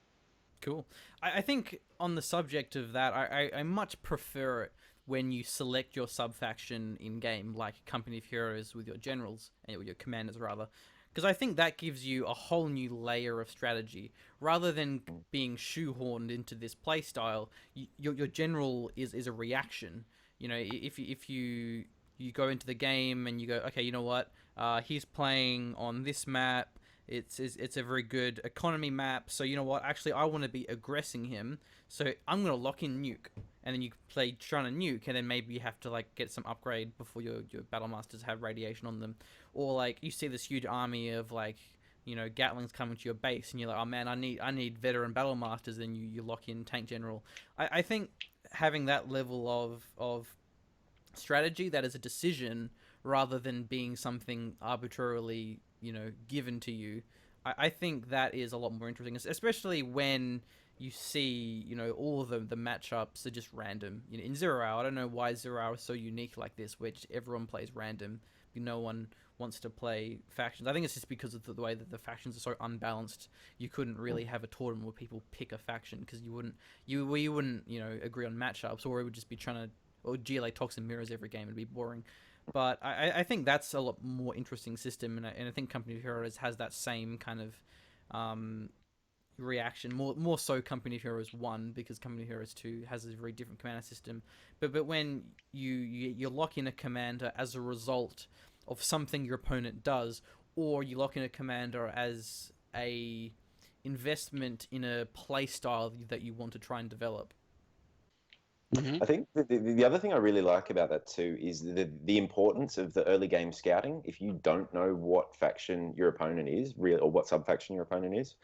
Cool. I think on the subject of that, I much prefer it when you select your sub-faction in-game, like Company of Heroes with your generals, and with your commanders rather, because I think that gives you a whole new layer of strategy rather than being shoehorned into this play style. Your general is a reaction. You know, if you go into the game and you go, okay, you know what, he's playing on this map. It's a very good economy map. So you know what, actually, I want to be aggressing him. So I'm gonna lock in nuke, and then you play trying to nuke, and then maybe you have to like get some upgrade before your battle masters have radiation on them, or like you see this huge army of like, you know, Gatlings coming to your base, and you're like, oh man, I need veteran battle masters. Then you lock in tank general. I think having that level of strategy that is a decision rather than being something arbitrarily, you know, given to you, I think that is a lot more interesting, especially when you see, you know, all of the matchups are just random. You know, in Zero Hour, I don't know why Zero Hour is so unique like this, where just everyone plays random. No one wants to play factions. I think it's just because of the way that the factions are so unbalanced. You couldn't really have a tournament where people pick a faction because you wouldn't you know, agree on matchups, or it would just be trying to, or GLA talks and mirrors every game. It'd be boring. But I think that's a lot more interesting system, and I think Company of Heroes has that same kind of reaction. More so Company of Heroes 1, because Company of Heroes 2 has a very different commander system. But when you lock in a commander as a result of something your opponent does, or you lock in a commander as a investment in a play style that you want to try and develop. I think the other thing I really like about that too is the importance of the early game scouting. If you don't know what faction your opponent is, or what sub-faction your opponent is,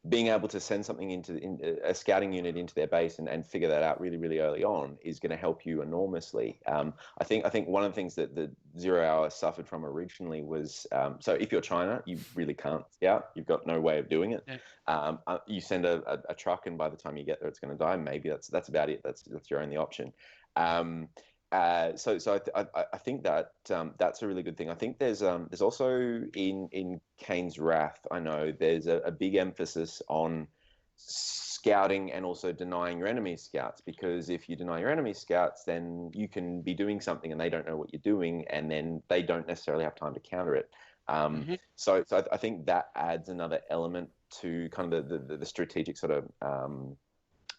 being able to send something into a scouting unit into their base and figure that out really, really early on is going to help you enormously. I think one of the things that the Zero Hour suffered from originally was, so if you're China, you really can't scout. You've got no way of doing it. Yeah. You send a truck, and by the time you get there, it's going to die. Maybe that's about it. That's your only option. So I think that that's a really good thing. I think there's also in Kane's Wrath, I know there's a big emphasis on scouting and also denying your enemy's scouts, because if you deny your enemy's scouts, then you can be doing something and they don't know what you're doing, and then they don't necessarily have time to counter it. So I think that adds another element to kind of the strategic sort of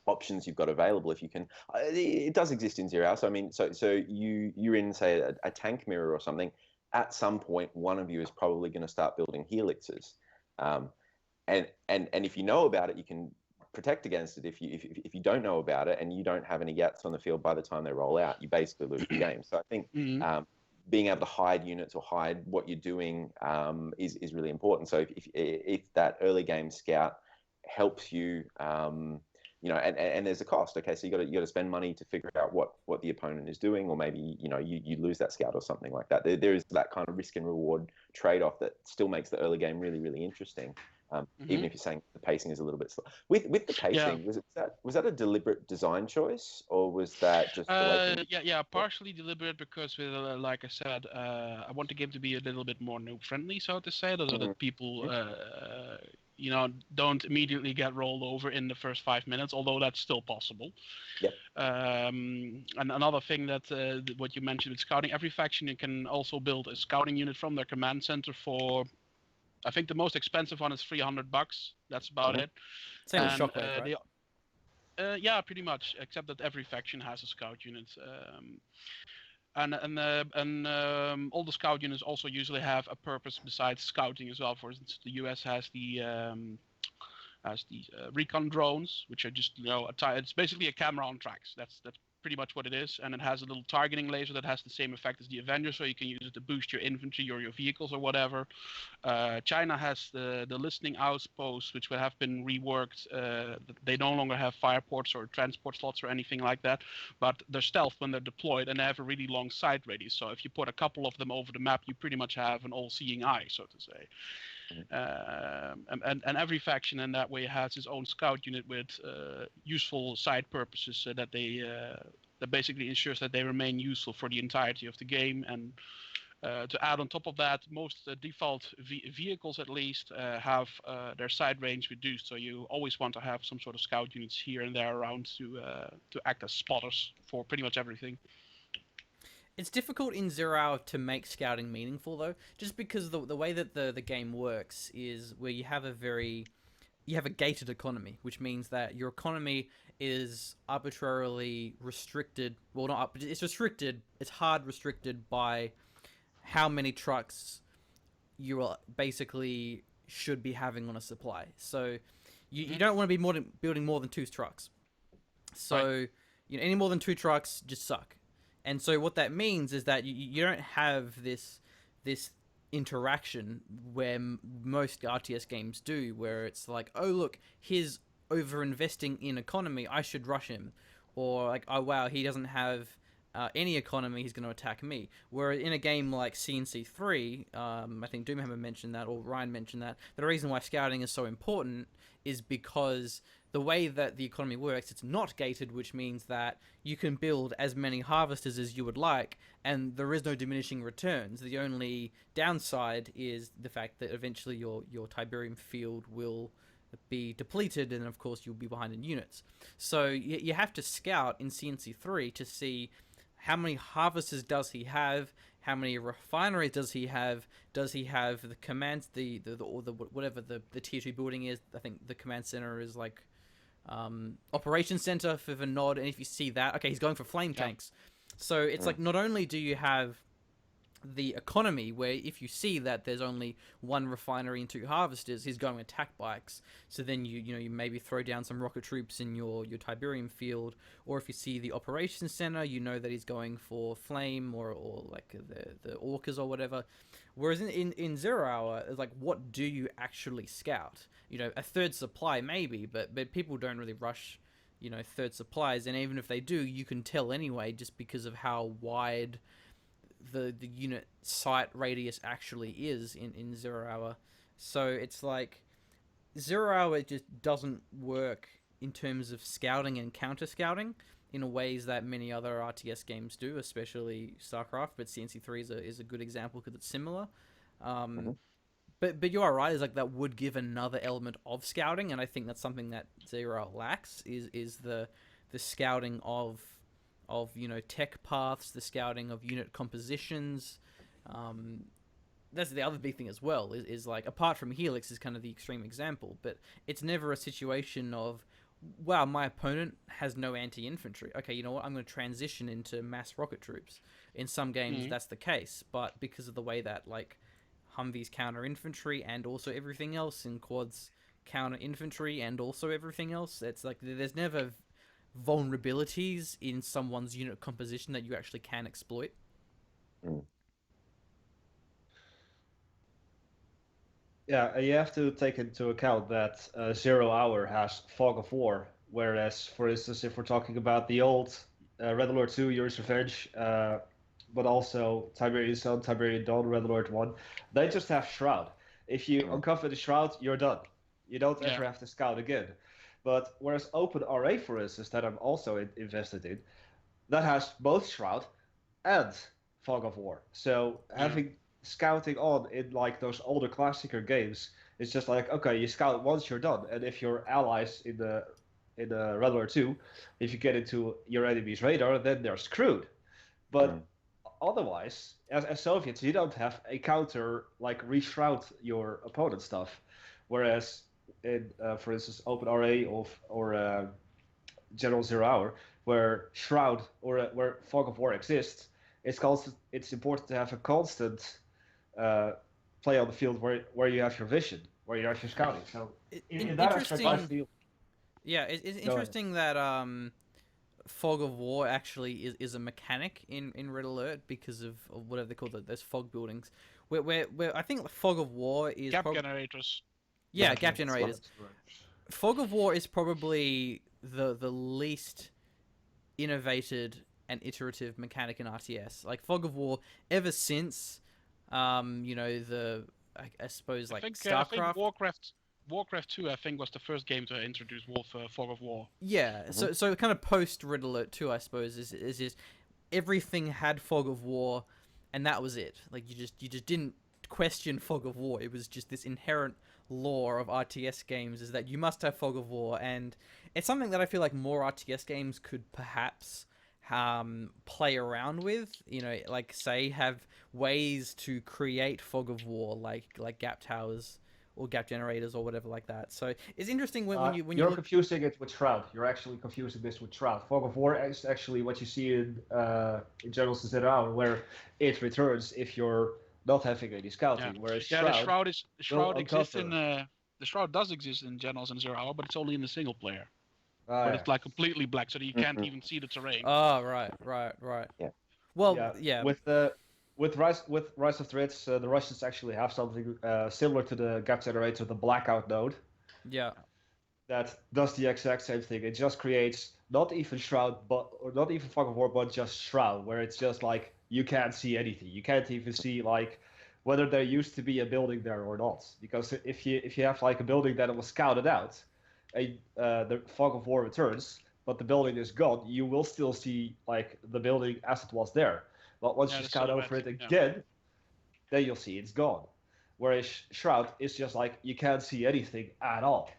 options you've got available. If you can, it does exist in Zero Hour. So I mean, so you're in, say, a tank mirror or something. At some point, one of you is probably going to start building helixes, and if you know about it, you can protect against it. If you don't know about it and you don't have any Yats on the field by the time they roll out, you basically lose the game. So I think being able to hide units or hide what you're doing is really important. So if that early game scout helps you, you know, and there's a cost. Okay, so you got to spend money to figure out what the opponent is doing, or maybe, you know, you lose that scout or something like that. There is that kind of risk and reward trade-off that still makes the early game really, really interesting. Even if you're saying the pacing is a little bit slow. With the pacing, was that a deliberate design choice, or was that just partially deliberate, because with like I said, I want the game to be a little bit more noob friendly, so to say, so that people you know, don't immediately get rolled over in the first 5 minutes, although that's still possible. Yep. And another thing that what you mentioned with scouting, every faction you can also build a scouting unit from their command center for, I think the most expensive one is $300. That's about it. Same as Shockwave, right? Yeah, pretty much, except that every faction has a scout unit. And all the scout units also usually have a purpose besides scouting as well. For instance, the US has the recon drones, which are just, you know, it's basically a camera on tracks. That's pretty much what it is, and it has a little targeting laser that has the same effect as the Avenger, so you can use it to boost your infantry or your vehicles or whatever. China has the listening outposts, which have been reworked. They no longer have fire ports or transport slots or anything like that, but they're stealth when they're deployed, and they have a really long sight radius. So if you put a couple of them over the map, you pretty much have an all-seeing eye, so to say. And every faction in that way has its own scout unit with useful side purposes, so that they that basically ensures that they remain useful for the entirety of the game. And to add on top of that, most default vehicles at least have their side range reduced, so you always want to have some sort of scout units here and there around to act as spotters for pretty much everything. It's difficult in Zero Hour to make scouting meaningful though, just because the way that the game works is where you have a gated economy, which means that your economy is arbitrarily restricted. Well, not up, it's restricted. It's hard restricted by how many trucks you are basically should be having on a supply. So you don't want to be building more than 2 trucks. So any more than 2 trucks just suck. And so what that means is that you don't have this interaction where most RTS games do, where it's like, oh look, he's over investing in economy, I should rush him, or like, oh wow, he doesn't have any economy, he's going to attack me. Where in a game like CNC3, I think Doomhammer mentioned that, or Ryan mentioned that, the reason why scouting is so important is because the way that the economy works, it's not gated, which means that you can build as many harvesters as you would like, and there is no diminishing returns. The only downside is the fact that eventually your Tiberium field will be depleted, and of course you'll be behind in units. So you have to scout in CNC3 to see how many harvesters does he have, how many refineries does he have the commands, the whatever the tier 2 building is. I think the command center is like operations center for the nod, and if you see that, okay, he's going for flame tanks. So it's like, not only do you have the economy, where if you see that there's only 1 refinery and 2 harvesters, he's going attack bikes. So then you maybe throw down some rocket troops in your Tiberium field, or if you see the operations center, you know that he's going for flame or like the orcas or whatever. Whereas in Zero Hour, it's like, what do you actually scout? A third supply maybe, but people don't really rush third supplies, and even if they do, you can tell anyway, just because of how wide the unit sight radius actually is in Zero Hour. So it's like, Zero Hour just doesn't work in terms of scouting and counter scouting in ways that many other RTS games do, especially StarCraft, but CNC3 is a good example because it's similar. But you are right, is like, that would give another element of scouting, and I think that's something that Zero Hour lacks, is the scouting of tech paths, the scouting of unit compositions. That's the other big thing as well, is like, apart from Helix is kind of the extreme example, but it's never a situation of, wow, my opponent has no anti-infantry. Okay, you know what, I'm going to transition into mass rocket troops. In some games that's the case, but because of the way that like Humvees counter infantry and also everything else, in quads counter infantry and also everything else, it's like there's never vulnerabilities in someone's unit composition that you actually can exploit. Yeah, you have to take into account that Zero Hour has Fog of War, whereas, for instance, if we're talking about the old Red Alert 2, Yuri's Revenge, but also Tiberian Sun, Tiberian Dawn, Red Alert 1, they just have Shroud. If you uncover the Shroud, you're done. You don't ever have to scout again. But whereas Open RA, for instance, that I'm also invested in, that has both Shroud and Fog of War. So having scouting on in like those older classicer games, it's just like, okay, you scout once, you're done. And if your allies in the Red Alert 2, if you get into your enemy's radar, then they're screwed. But otherwise, as Soviets, you don't have a counter like reshroud your opponent's stuff. Whereas in, for instance, Open RA or General Zero Hour, where Shroud or where Fog of War exists, it's important to have a constant play on the field where you have your vision, where you have your scouting. So in that aspect, I feel. Yeah, it's interesting that Fog of War actually is a mechanic in Red Alert because of whatever they call those fog buildings. Where I think Fog of War is gap generators. Yeah, gap generators. Fog of War is probably the least innovated and iterative mechanic in RTS. Like Fog of War, ever since I suppose like StarCraft. I think Warcraft 2, I think, was the first game to introduce Fog of War. Yeah, so kind of post Red Alert 2, I suppose, is just everything had Fog of War, and that was it. Like you just didn't question Fog of War. It was just this inherent lore of RTS games, is that you must have Fog of War, and it's something that I feel like more RTS games could perhaps play around with. You know, like say have ways to create fog of war, like gap towers or gap generators or whatever like that. So it's interesting when you You're look. confusing it with Shroud. You're actually confusing this with Shroud. Fog of War is actually what you see in Generals Zero, where it returns if you're not having any scouting. Whereas Yeah, Shroud the shroud will exists in uncover. the shroud does exist in Generals and 0 Hour, but it's only in the single player. Ah, But yeah. it's like completely black, so that you can't Mhm. even see the terrain. Oh, right. Yeah. Well, Yeah, yeah, with Rise of Threads, the Russians actually have something similar to the gap generator, the blackout node, yeah, that does the exact same thing. It just creates not even Shroud, but or not even Fog of War, but just Shroud, where it's just like you can't see anything. You can't even see like whether there used to be a building there or not. Because if you have like a building that was scouted out, the Fog of War returns, but the building is gone, you will still see like the building as it was there. But once Yeah, you the scout silhouette. over it Yeah. again, then you'll see it's gone. Whereas Shroud is just like you can't see anything at all.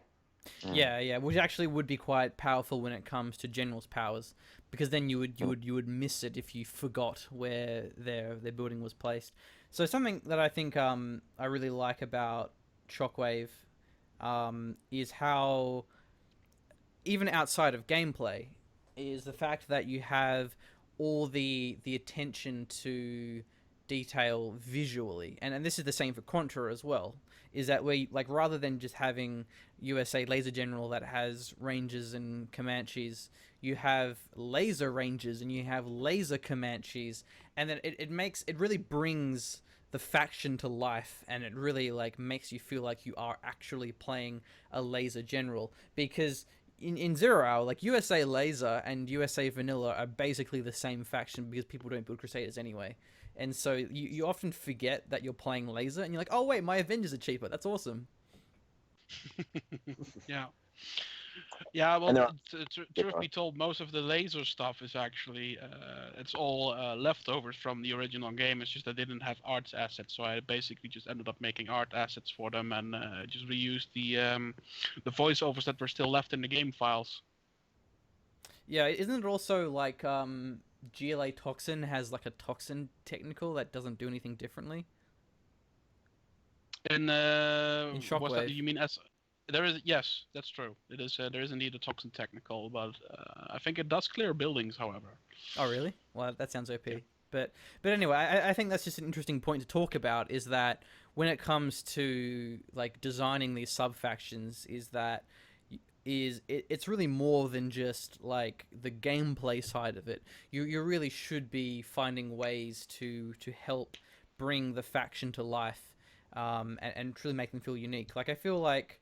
yeah, which actually would be quite powerful when it comes to General's powers, because then you would miss it if you forgot where their building was placed. So something that I think I really like about Shockwave is how, even outside of gameplay, is the fact that you have all the attention to detail visually, and this is the same for Contra as well. Is that where like rather than just having USA Laser General that has ranges and Comanches, you have laser ranges and you have laser Comanches, and then it really brings the faction to life, and it really like makes you feel like you are actually playing a laser general, because in 0 Hour, like USA Laser and USA Vanilla are basically the same faction because people don't build Crusaders anyway. And so you often forget that you're playing Laser, and you're like, oh wait, my Avengers are cheaper. That's awesome. Yeah. Yeah, well, And there are, yeah, truth be told, most of the laser stuff is actually it's all leftovers from the original game. It's just I didn't have art assets, so I basically just ended up making art assets for them and just reused the voiceovers that were still left in the game files. Yeah, isn't it also like GLA Toxin has like a Toxin technical that doesn't do anything differently? And In was that Shockwave. you mean as there is, yes, that's true. It is there is indeed a toxin technical, but I think it does clear buildings, however. Oh, really? Well, that sounds OP. Yeah. But anyway, I think that's just an interesting point to talk about, is that when it comes to like designing these sub factions, is that it's really more than just like the gameplay side of it. You really should be finding ways to help bring the faction to life, and truly make them feel unique. Like I feel like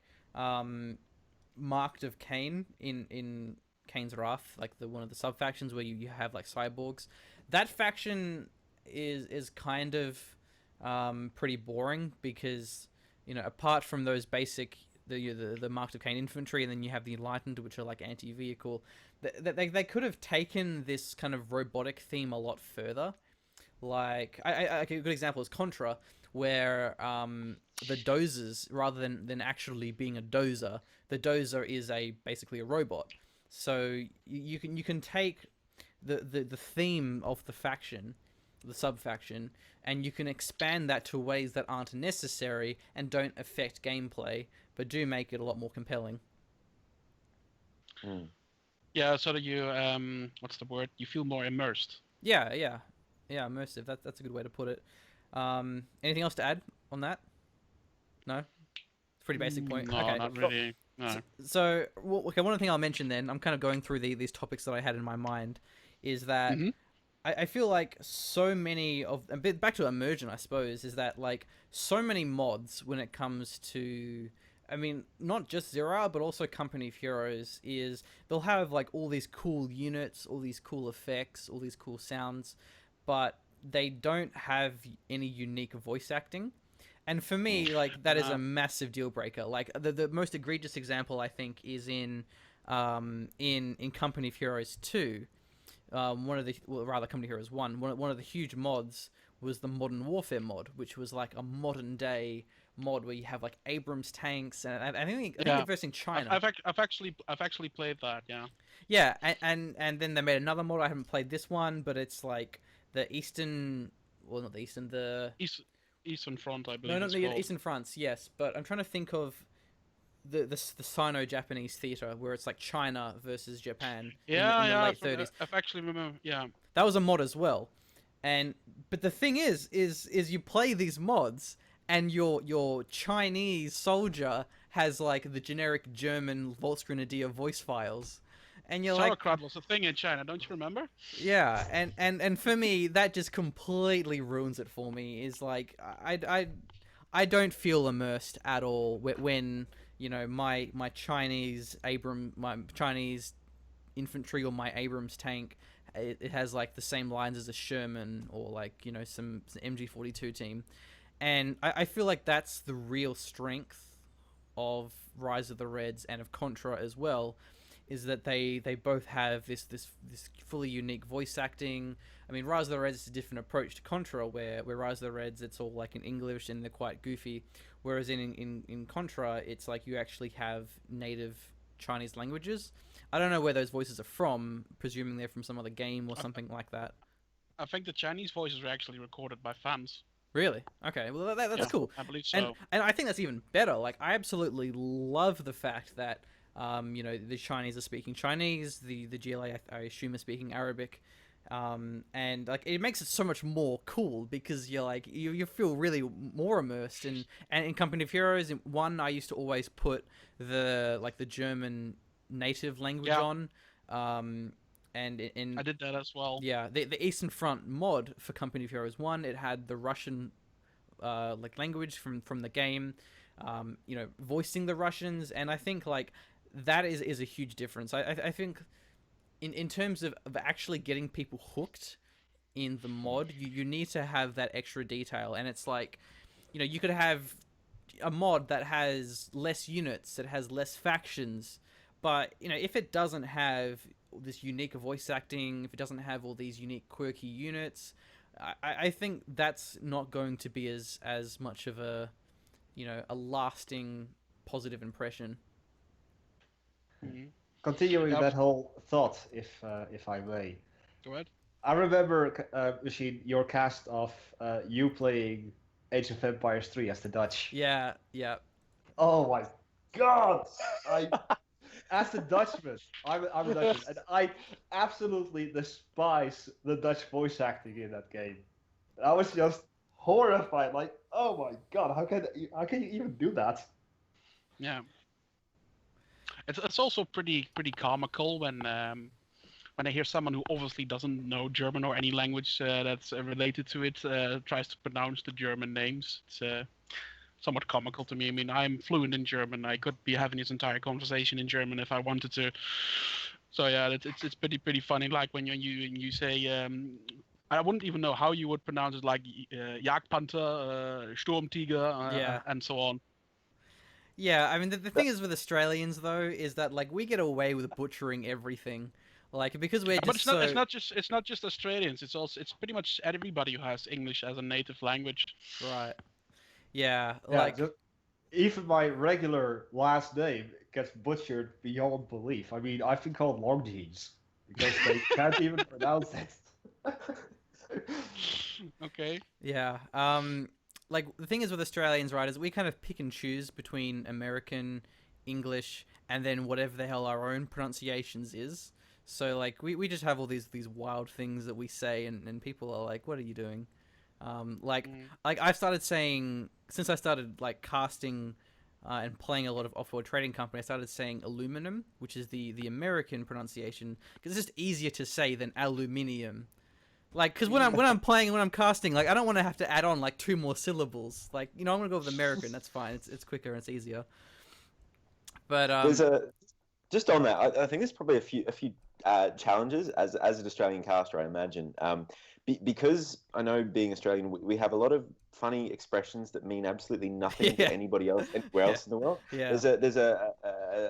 Marked of Cain in Cain's Wrath, like the one of the sub factions where you have like cyborgs. That faction is kind of pretty boring, because apart from those basic the Marked of Cain infantry, and then you have the Enlightened, which are like anti-vehicle. They could have taken this kind of robotic theme a lot further. Like a good example is Contra, where the dozers, rather than actually being a dozer, the dozer is basically a robot. So you can take the theme of the faction, the sub faction, and you can expand that to ways that aren't necessary and don't affect gameplay, but do make it a lot more compelling. Yeah, so that you what's the word? You feel more immersed. Yeah, immersive. That's a good way to put it. Anything else to add on that? No, it's a pretty basic point. No, Okay. not really. No. So, okay, one thing I'll mention then, I'm kind of going through these topics that I had in my mind, is that Mhm. I feel like so many of, a bit back to Immersion, I suppose, is that like so many mods when it comes to, I mean, not just 0 Hour, but also Company of Heroes, is they'll have like all these cool units, all these cool effects, all these cool sounds, but they don't have any unique voice acting. And for me, like, that is a massive deal breaker. Like the most egregious example, I think, is in Company of Heroes 2. Company of Heroes 1. One of the huge mods was the Modern Warfare mod, which was like a modern day mod where you have like Abrams tanks, and I think Yeah. they're versing China. I've actually played that. Yeah. Yeah, and then they made another mod. I haven't played this one, but it's like the Eastern, well, not the Eastern, the Eastern Front, I no, believe not it's the called. Eastern France. Yes, but I'm trying to think of the Sino-Japanese theater where it's like China versus Japan in the late 30s. I've actually remember. Yeah. That was a mod as well. And but the thing is you play these mods and your Chinese soldier has like the generic German Volksgrenadier voice files. And you're like, Sauerkraut was a thing in China, don't you remember? yeah, and for me that just completely ruins it for me. Is like I don't feel immersed at all when you know my Chinese infantry or my Abrams tank, it has like the same lines as a Sherman or like, you know, some MG42 team. And I feel like that's the real strength of Rise of the Reds and of Contra as well, is that they both have this fully unique voice acting. I mean, Rise of the Reds is a different approach to Contra, where Rise of the Reds, it's all like in English and they're quite goofy, whereas in Contra, it's like you actually have native Chinese languages. I don't know where those voices are from, presuming they're from some other game or something like that. I think the Chinese voices were actually recorded by fans. Really? Okay, well that's Yeah, cool. I believe so. And I think that's even better. Like, I absolutely love the fact that you know, the Chinese are speaking Chinese, the GLA I assume are speaking Arabic, and like it makes it so much more cool because you're like you feel really more immersed. And in Company of Heroes, one, I used to always put the German native language on, and in I did that as well. yeah, the Eastern Front mod for Company of Heroes 1, it had the Russian like language from the game, you know, voicing the Russians, and I think like that is a huge difference. I think in terms of actually getting people hooked in the mod, you need to have that extra detail. And it's like, you know, you could have a mod that has less units, that has less factions, but you know, if it doesn't have this unique voice acting, if it doesn't have all these unique quirky units, I think that's not going to be as much of a, you know, a lasting positive impression. Mm-hmm. Continuing Yeah, that whole thought, if I may. Go ahead. I remember, Machine, your cast of you playing Age of Empires 3 as the Dutch. Yeah, yeah. Oh my god! As a Dutchman, I'm a Dutchman, and I absolutely despise the Dutch voice acting in that game. I was just horrified, like, oh my god, how can you even do that? Yeah. It's also pretty comical when I hear someone who obviously doesn't know German or any language that's related to it tries to pronounce the German names. It's somewhat comical to me. I mean, I'm fluent in German. I could be having this entire conversation in German if I wanted to. So yeah, it's pretty funny. Like when you say, I wouldn't even know how you would pronounce it, like Jagdpanther, Sturmtiger, Yeah. and so on. Yeah, I mean, the thing is with Australians, though, is that, like, we get away with butchering everything. Like, because we're But just it's not just Australians. It's pretty much everybody who has English as a native language. Right. Yeah, Yeah, like... even my regular last name gets butchered beyond belief. I mean, I've been called long jeans because they can't even pronounce it. Okay. Yeah, like, the thing is with Australians, right, is we kind of pick and choose between American, English, and then whatever the hell our own pronunciations is. So, like, we just have all these wild things that we say, and people are like, what are you doing? Like I've started saying, since I started, like, casting and playing a lot of Off-World Trading Company, I started saying aluminum, which is the American pronunciation, because it's just easier to say than aluminium. Like, because when I'm playing and when I'm casting, like, I don't want to have to add on like 2 more syllables. Like, you know, I'm gonna go with American. That's fine. It's quicker and it's easier. But just on that, I think there's probably a few challenges as an Australian caster, I imagine. Because I know, being Australian, we have a lot of funny expressions that mean absolutely nothing to anybody else anywhere else in the world. Yeah. There's a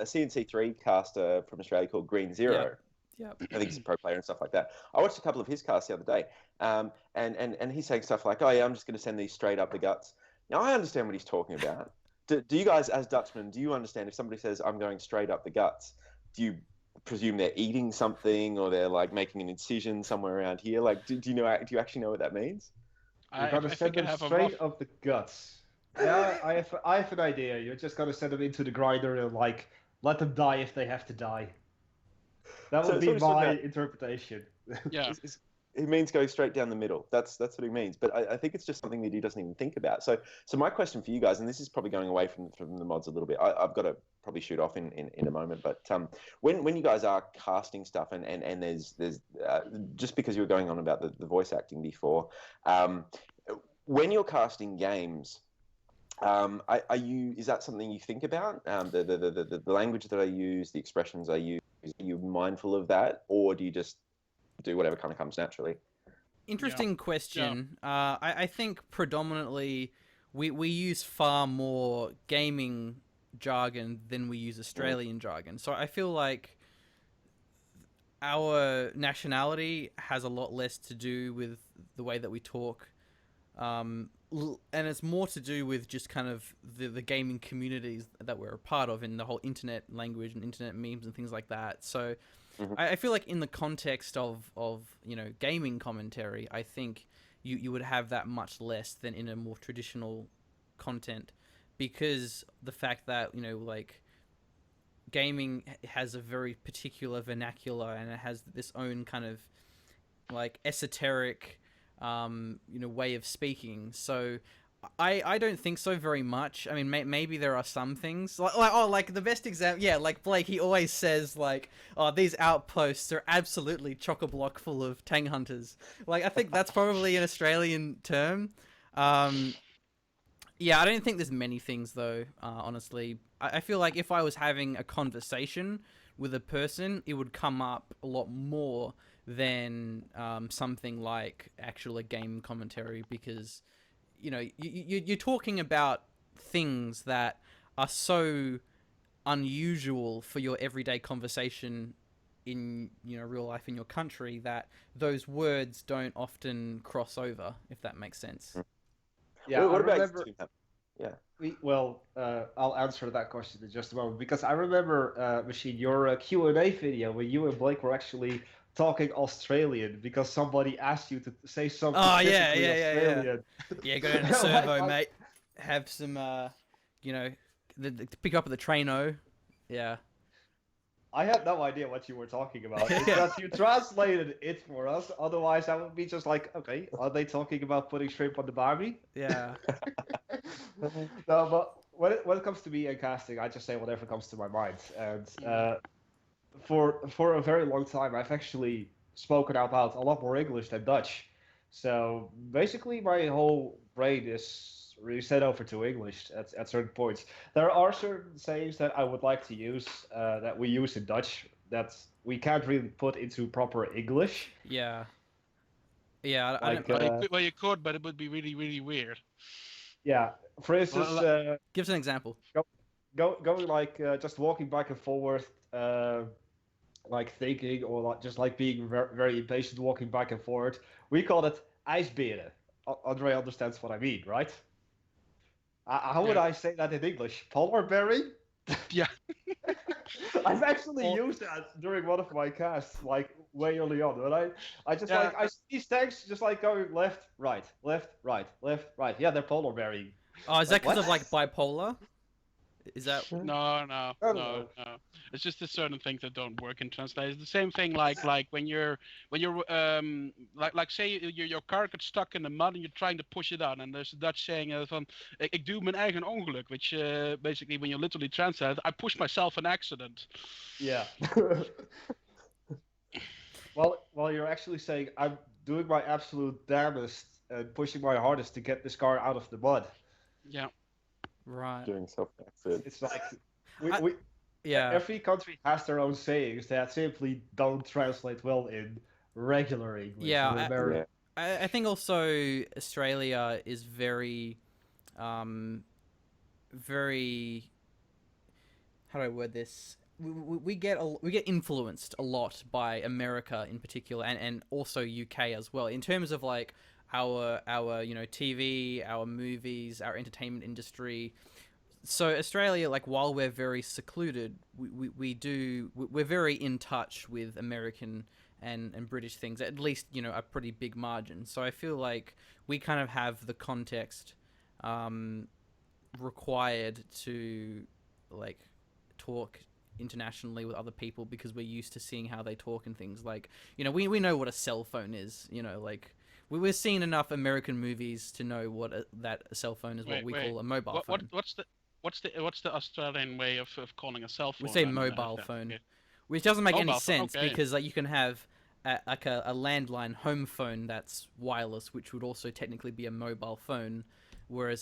CNC3 caster from Australia called Green Zero. Yeah. I think he's a pro player and stuff like that. I watched a couple of his casts the other day, and he's saying stuff like, "Oh yeah, I'm just going to send these straight up the guts." Now, I understand what he's talking about. Do you guys, as Dutchmen, do you understand if somebody says, I'm going straight up the guts, do you presume they're eating something or they're like making an incision somewhere around here? Like, do you actually know what that means? You're gonna I send think I them have a straight rough. up the guts. Yeah, I have an idea. You're just gonna send them into the grinder and like let them die if they have to die. That would So, be sort of my about, interpretation. Yeah. it means go straight down the middle. That's what he means. But I think it's just something that he doesn't even think about. So my question for you guys, and this is probably going away from the mods a little bit. I've got to probably shoot off in a moment. But when you guys are casting stuff and there's just because you were going on about the voice acting before, when you're casting games. Are you? Is that something you think about? The language that I use, the expressions I use. Are you mindful of that, or do you just do whatever kind of comes naturally? Interesting question. I think predominantly we use far more gaming jargon than we use Australian jargon. So I feel like our nationality has a lot less to do with the way that we talk. And it's more to do with just kind of the gaming communities that we're a part of in the whole internet language and internet memes and things like that. So I feel like in the context of gaming commentary, I think you would have that much less than in a more traditional content, because the fact that like gaming has a very particular vernacular and it has this own kind of like esoteric way of speaking. So I don't think so very much. I mean, maybe there are some things like the best example. Yeah, like Blake, he always says like, "Oh, these outposts are absolutely chock-a-block full of Tang hunters." Like, I think that's probably an Australian term. Yeah, I don't think there's many things though. Honestly, I feel like if I was having a conversation with a person, it would come up a lot more than something like actual game commentary, because you're talking about things that are so unusual for your everyday conversation in real life in your country, that those words don't often cross over, if that makes sense. Yeah, I What about you remember. two? Yeah. I'll answer that question in just a moment because I remember, Machine, your Q&A video where you and Blake were actually talking Australian because somebody asked you to say something Oh yeah, typically yeah, yeah, yeah. Australian. Yeah, go down to Like, Servo, mate. Have some, you know, pick up at the traino. Yeah. I had no idea what you were talking about. It's Yeah. that you translated it for us. Otherwise, I would be just like, okay, are they talking about putting shrimp on the barbie? Yeah. No, but when it comes to me and casting, I just say whatever comes to my mind. And for a very long time, I've actually spoken out loud a lot more English than Dutch. So basically, my whole brain is really set over to English at certain points. There are certain sayings that I would like to use that we use in Dutch that we can't really put into proper English. Yeah. Yeah. I Like, don't, Well, you could, but it would be really, really weird. yeah, for instance, give us an example. going like just walking back and forth, like thinking or like just like being very, very impatient, walking back and forth. We call it ijsberen. Andre understands what I mean, right? How would Yeah. I say that in English? Polar bearing? Yeah. I've actually Or- used that during one of my casts, like way early on. But I just Yeah. like I see these tanks just like going left, right, left, right, left, right. Yeah, they're polar bearing. Oh, is that because of what? like bipolar? Is that? No, I don't know. no. It's just there's certain things that don't work in translation. It's the same thing like when you're like say your car gets stuck in the mud and you're trying to push it out, and there's a Dutch saying van ik doe mijn eigen ongeluk, which basically when you literally translate, I push myself an accident. Yeah. Well, you're actually saying I'm doing my absolute damnedest and pushing my hardest to get this car out of the mud. Yeah. Right. Doing self-accident. It's like I- we Yeah. every country has their own sayings that simply don't translate well in regular English. Yeah, in I- American. I think also Australia is very, very. How do I word this? We get influenced a lot by America in particular, and also UK as well, in terms of like our TV, our movies, our entertainment industry. So Australia, like while we're very secluded, we're very in touch with American and British things, at least a pretty big margin. So I feel like we kind of have the context required to like talk internationally with other people because we're used to seeing how they talk and things like we know what a cell phone is, like we're seeing enough American movies to know what that cell phone is. What we call a mobile phone. What's the Australian way of calling a cell phone? We say mobile phone, which doesn't make any sense because like you can have a landline home phone that's wireless, which would also technically be a mobile phone, whereas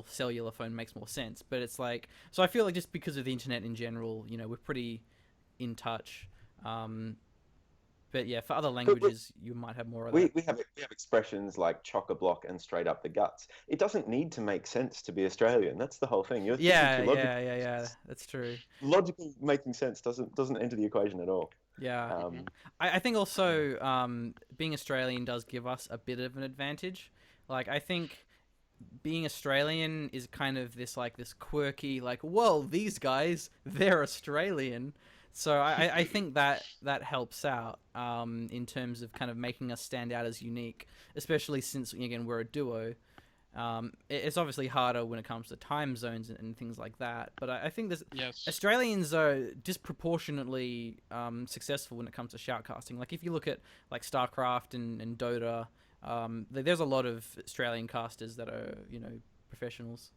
cellular phone makes more sense. But it's like, so I feel like just because of the internet in general, we're pretty in touch. But yeah, for other languages, you might have more of that. We have expressions like chock-a-block and straight up the guts. It doesn't need to make sense to be Australian. That's the whole thing. Yeah. That's true. Logical making sense doesn't enter the equation at all. Yeah. I think also being Australian does give us a bit of an advantage. Like I think being Australian is kind of this quirky, like, whoa, these guys, they're Australian. So I think that helps out in terms of kind of making us stand out as unique, especially since, again, we're a duo. It's obviously harder when it comes to time zones and things like that. But I think Australians are disproportionately successful when it comes to shoutcasting. Like if you look at like StarCraft and Dota, there's a lot of Australian casters that are, professionals.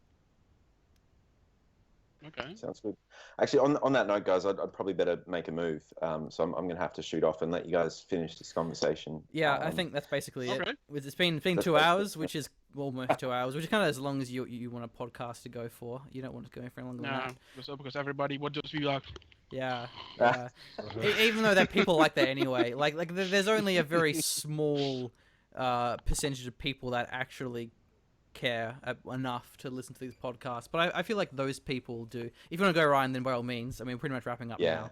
Okay. Sounds good. Actually, on that note, guys, I'd probably better make a move. So I'm going to have to shoot off and let you guys finish this conversation. Yeah, I think that's basically it. It's been 2 hours, which is almost 2 hours, which is kind of as long as you want a podcast to go for. You don't want it to go for any longer than that. No, because everybody would just be like... Yeah. Even though that people like that anyway. Like there's only a very small percentage of people that actually care enough to listen to these podcasts, but I feel like those people do. If you want to go, Ryan, then by all means. I mean, we're pretty much wrapping up now.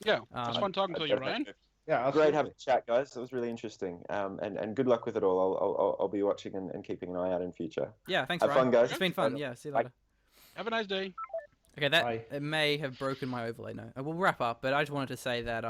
Yeah, it's fun talking to you, Ryan. Yeah, great having a chat, guys. It was really interesting. And good luck with it all. I'll be watching and keeping an eye out in future. Yeah, thanks, Have Ryan. fun, guys. It's been fun. Yeah, see you later. Have a nice day. Okay, it may have broken my overlay. No, we'll wrap up. But I just wanted to say that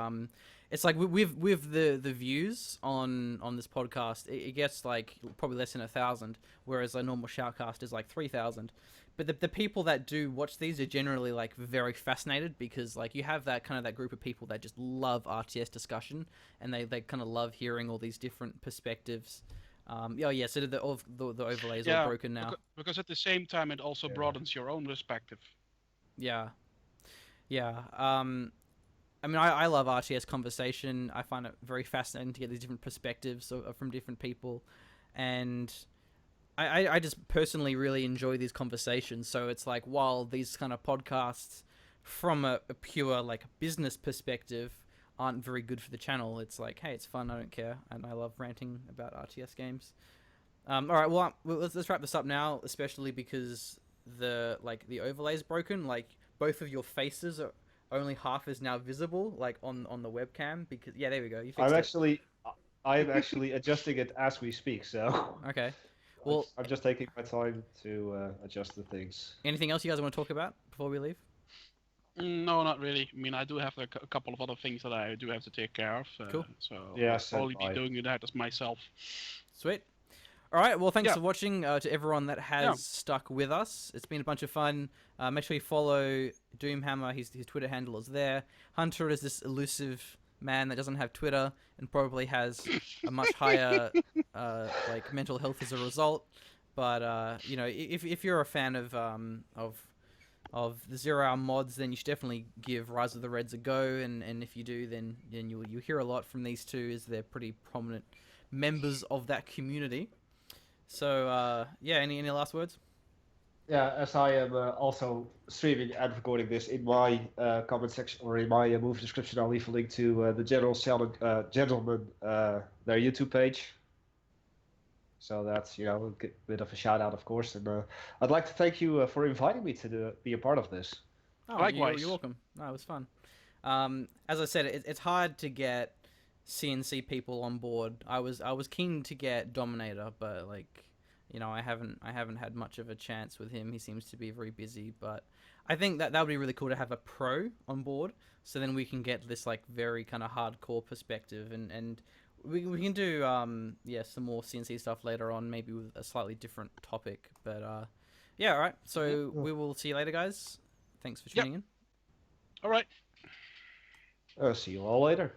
it's like with the views on this podcast, it gets like probably less than 1,000, whereas a normal shoutcast is like 3,000. But the people that do watch these are generally like very fascinated because like you have that kind of that group of people that just love RTS discussion and they kind of love hearing all these different perspectives. So the overlay is all broken now. Because at the same time it also broadens your own perspective. Yeah. I mean, I love RTS conversation. I find it very fascinating to get these different perspectives from different people. And I just personally really enjoy these conversations. So it's like, while these kind of podcasts from a pure like business perspective aren't very good for the channel, it's like, hey, it's fun. I don't care. And I love ranting about RTS games. All right, well, let's wrap this up now, especially because the overlay is broken. Like both of your faces are only half is now visible, like on the webcam. Because there we go. You fixed it. I'm actually adjusting it as we speak. So okay. Well, I'm just taking my time to adjust the things. Anything else you guys want to talk about before we leave? No, not really. I mean, I do have a couple of other things that I do have to take care of. Cool. So yeah, I'll probably be doing that as myself. Sweet. All right. Well, thanks for watching to everyone that has stuck with us. It's been a bunch of fun. Make sure you follow Doomhammer. His Twitter handle is there. Hunter is this elusive man that doesn't have Twitter and probably has a much higher mental health as a result. But if you're a fan of the 0 Hour mods, then you should definitely give Rise of the Reds a go. And if you do, then you hear a lot from these two, as they're pretty prominent members of that community. So any last words? Yeah, as I am also streaming and recording this in my comment section or in my movie description, I'll leave a link to the Gentleman, their YouTube page. So that's a bit of a shout out, of course. And I'd like to thank you for inviting me to be a part of this. Oh, likewise. You're welcome. No, it was fun. As I said, it's hard to get CNC people on board. I was keen to get Dominator, but like, you know, I haven't had much of a chance with him. He seems to be very busy, but I think that would be really cool to have a pro on board, so then we can get this like very kind of hardcore perspective, and we can do some more CNC stuff later on, maybe with a slightly different topic. But yeah, all right. So we will see you later, guys. Thanks for tuning in. All right. See you all later.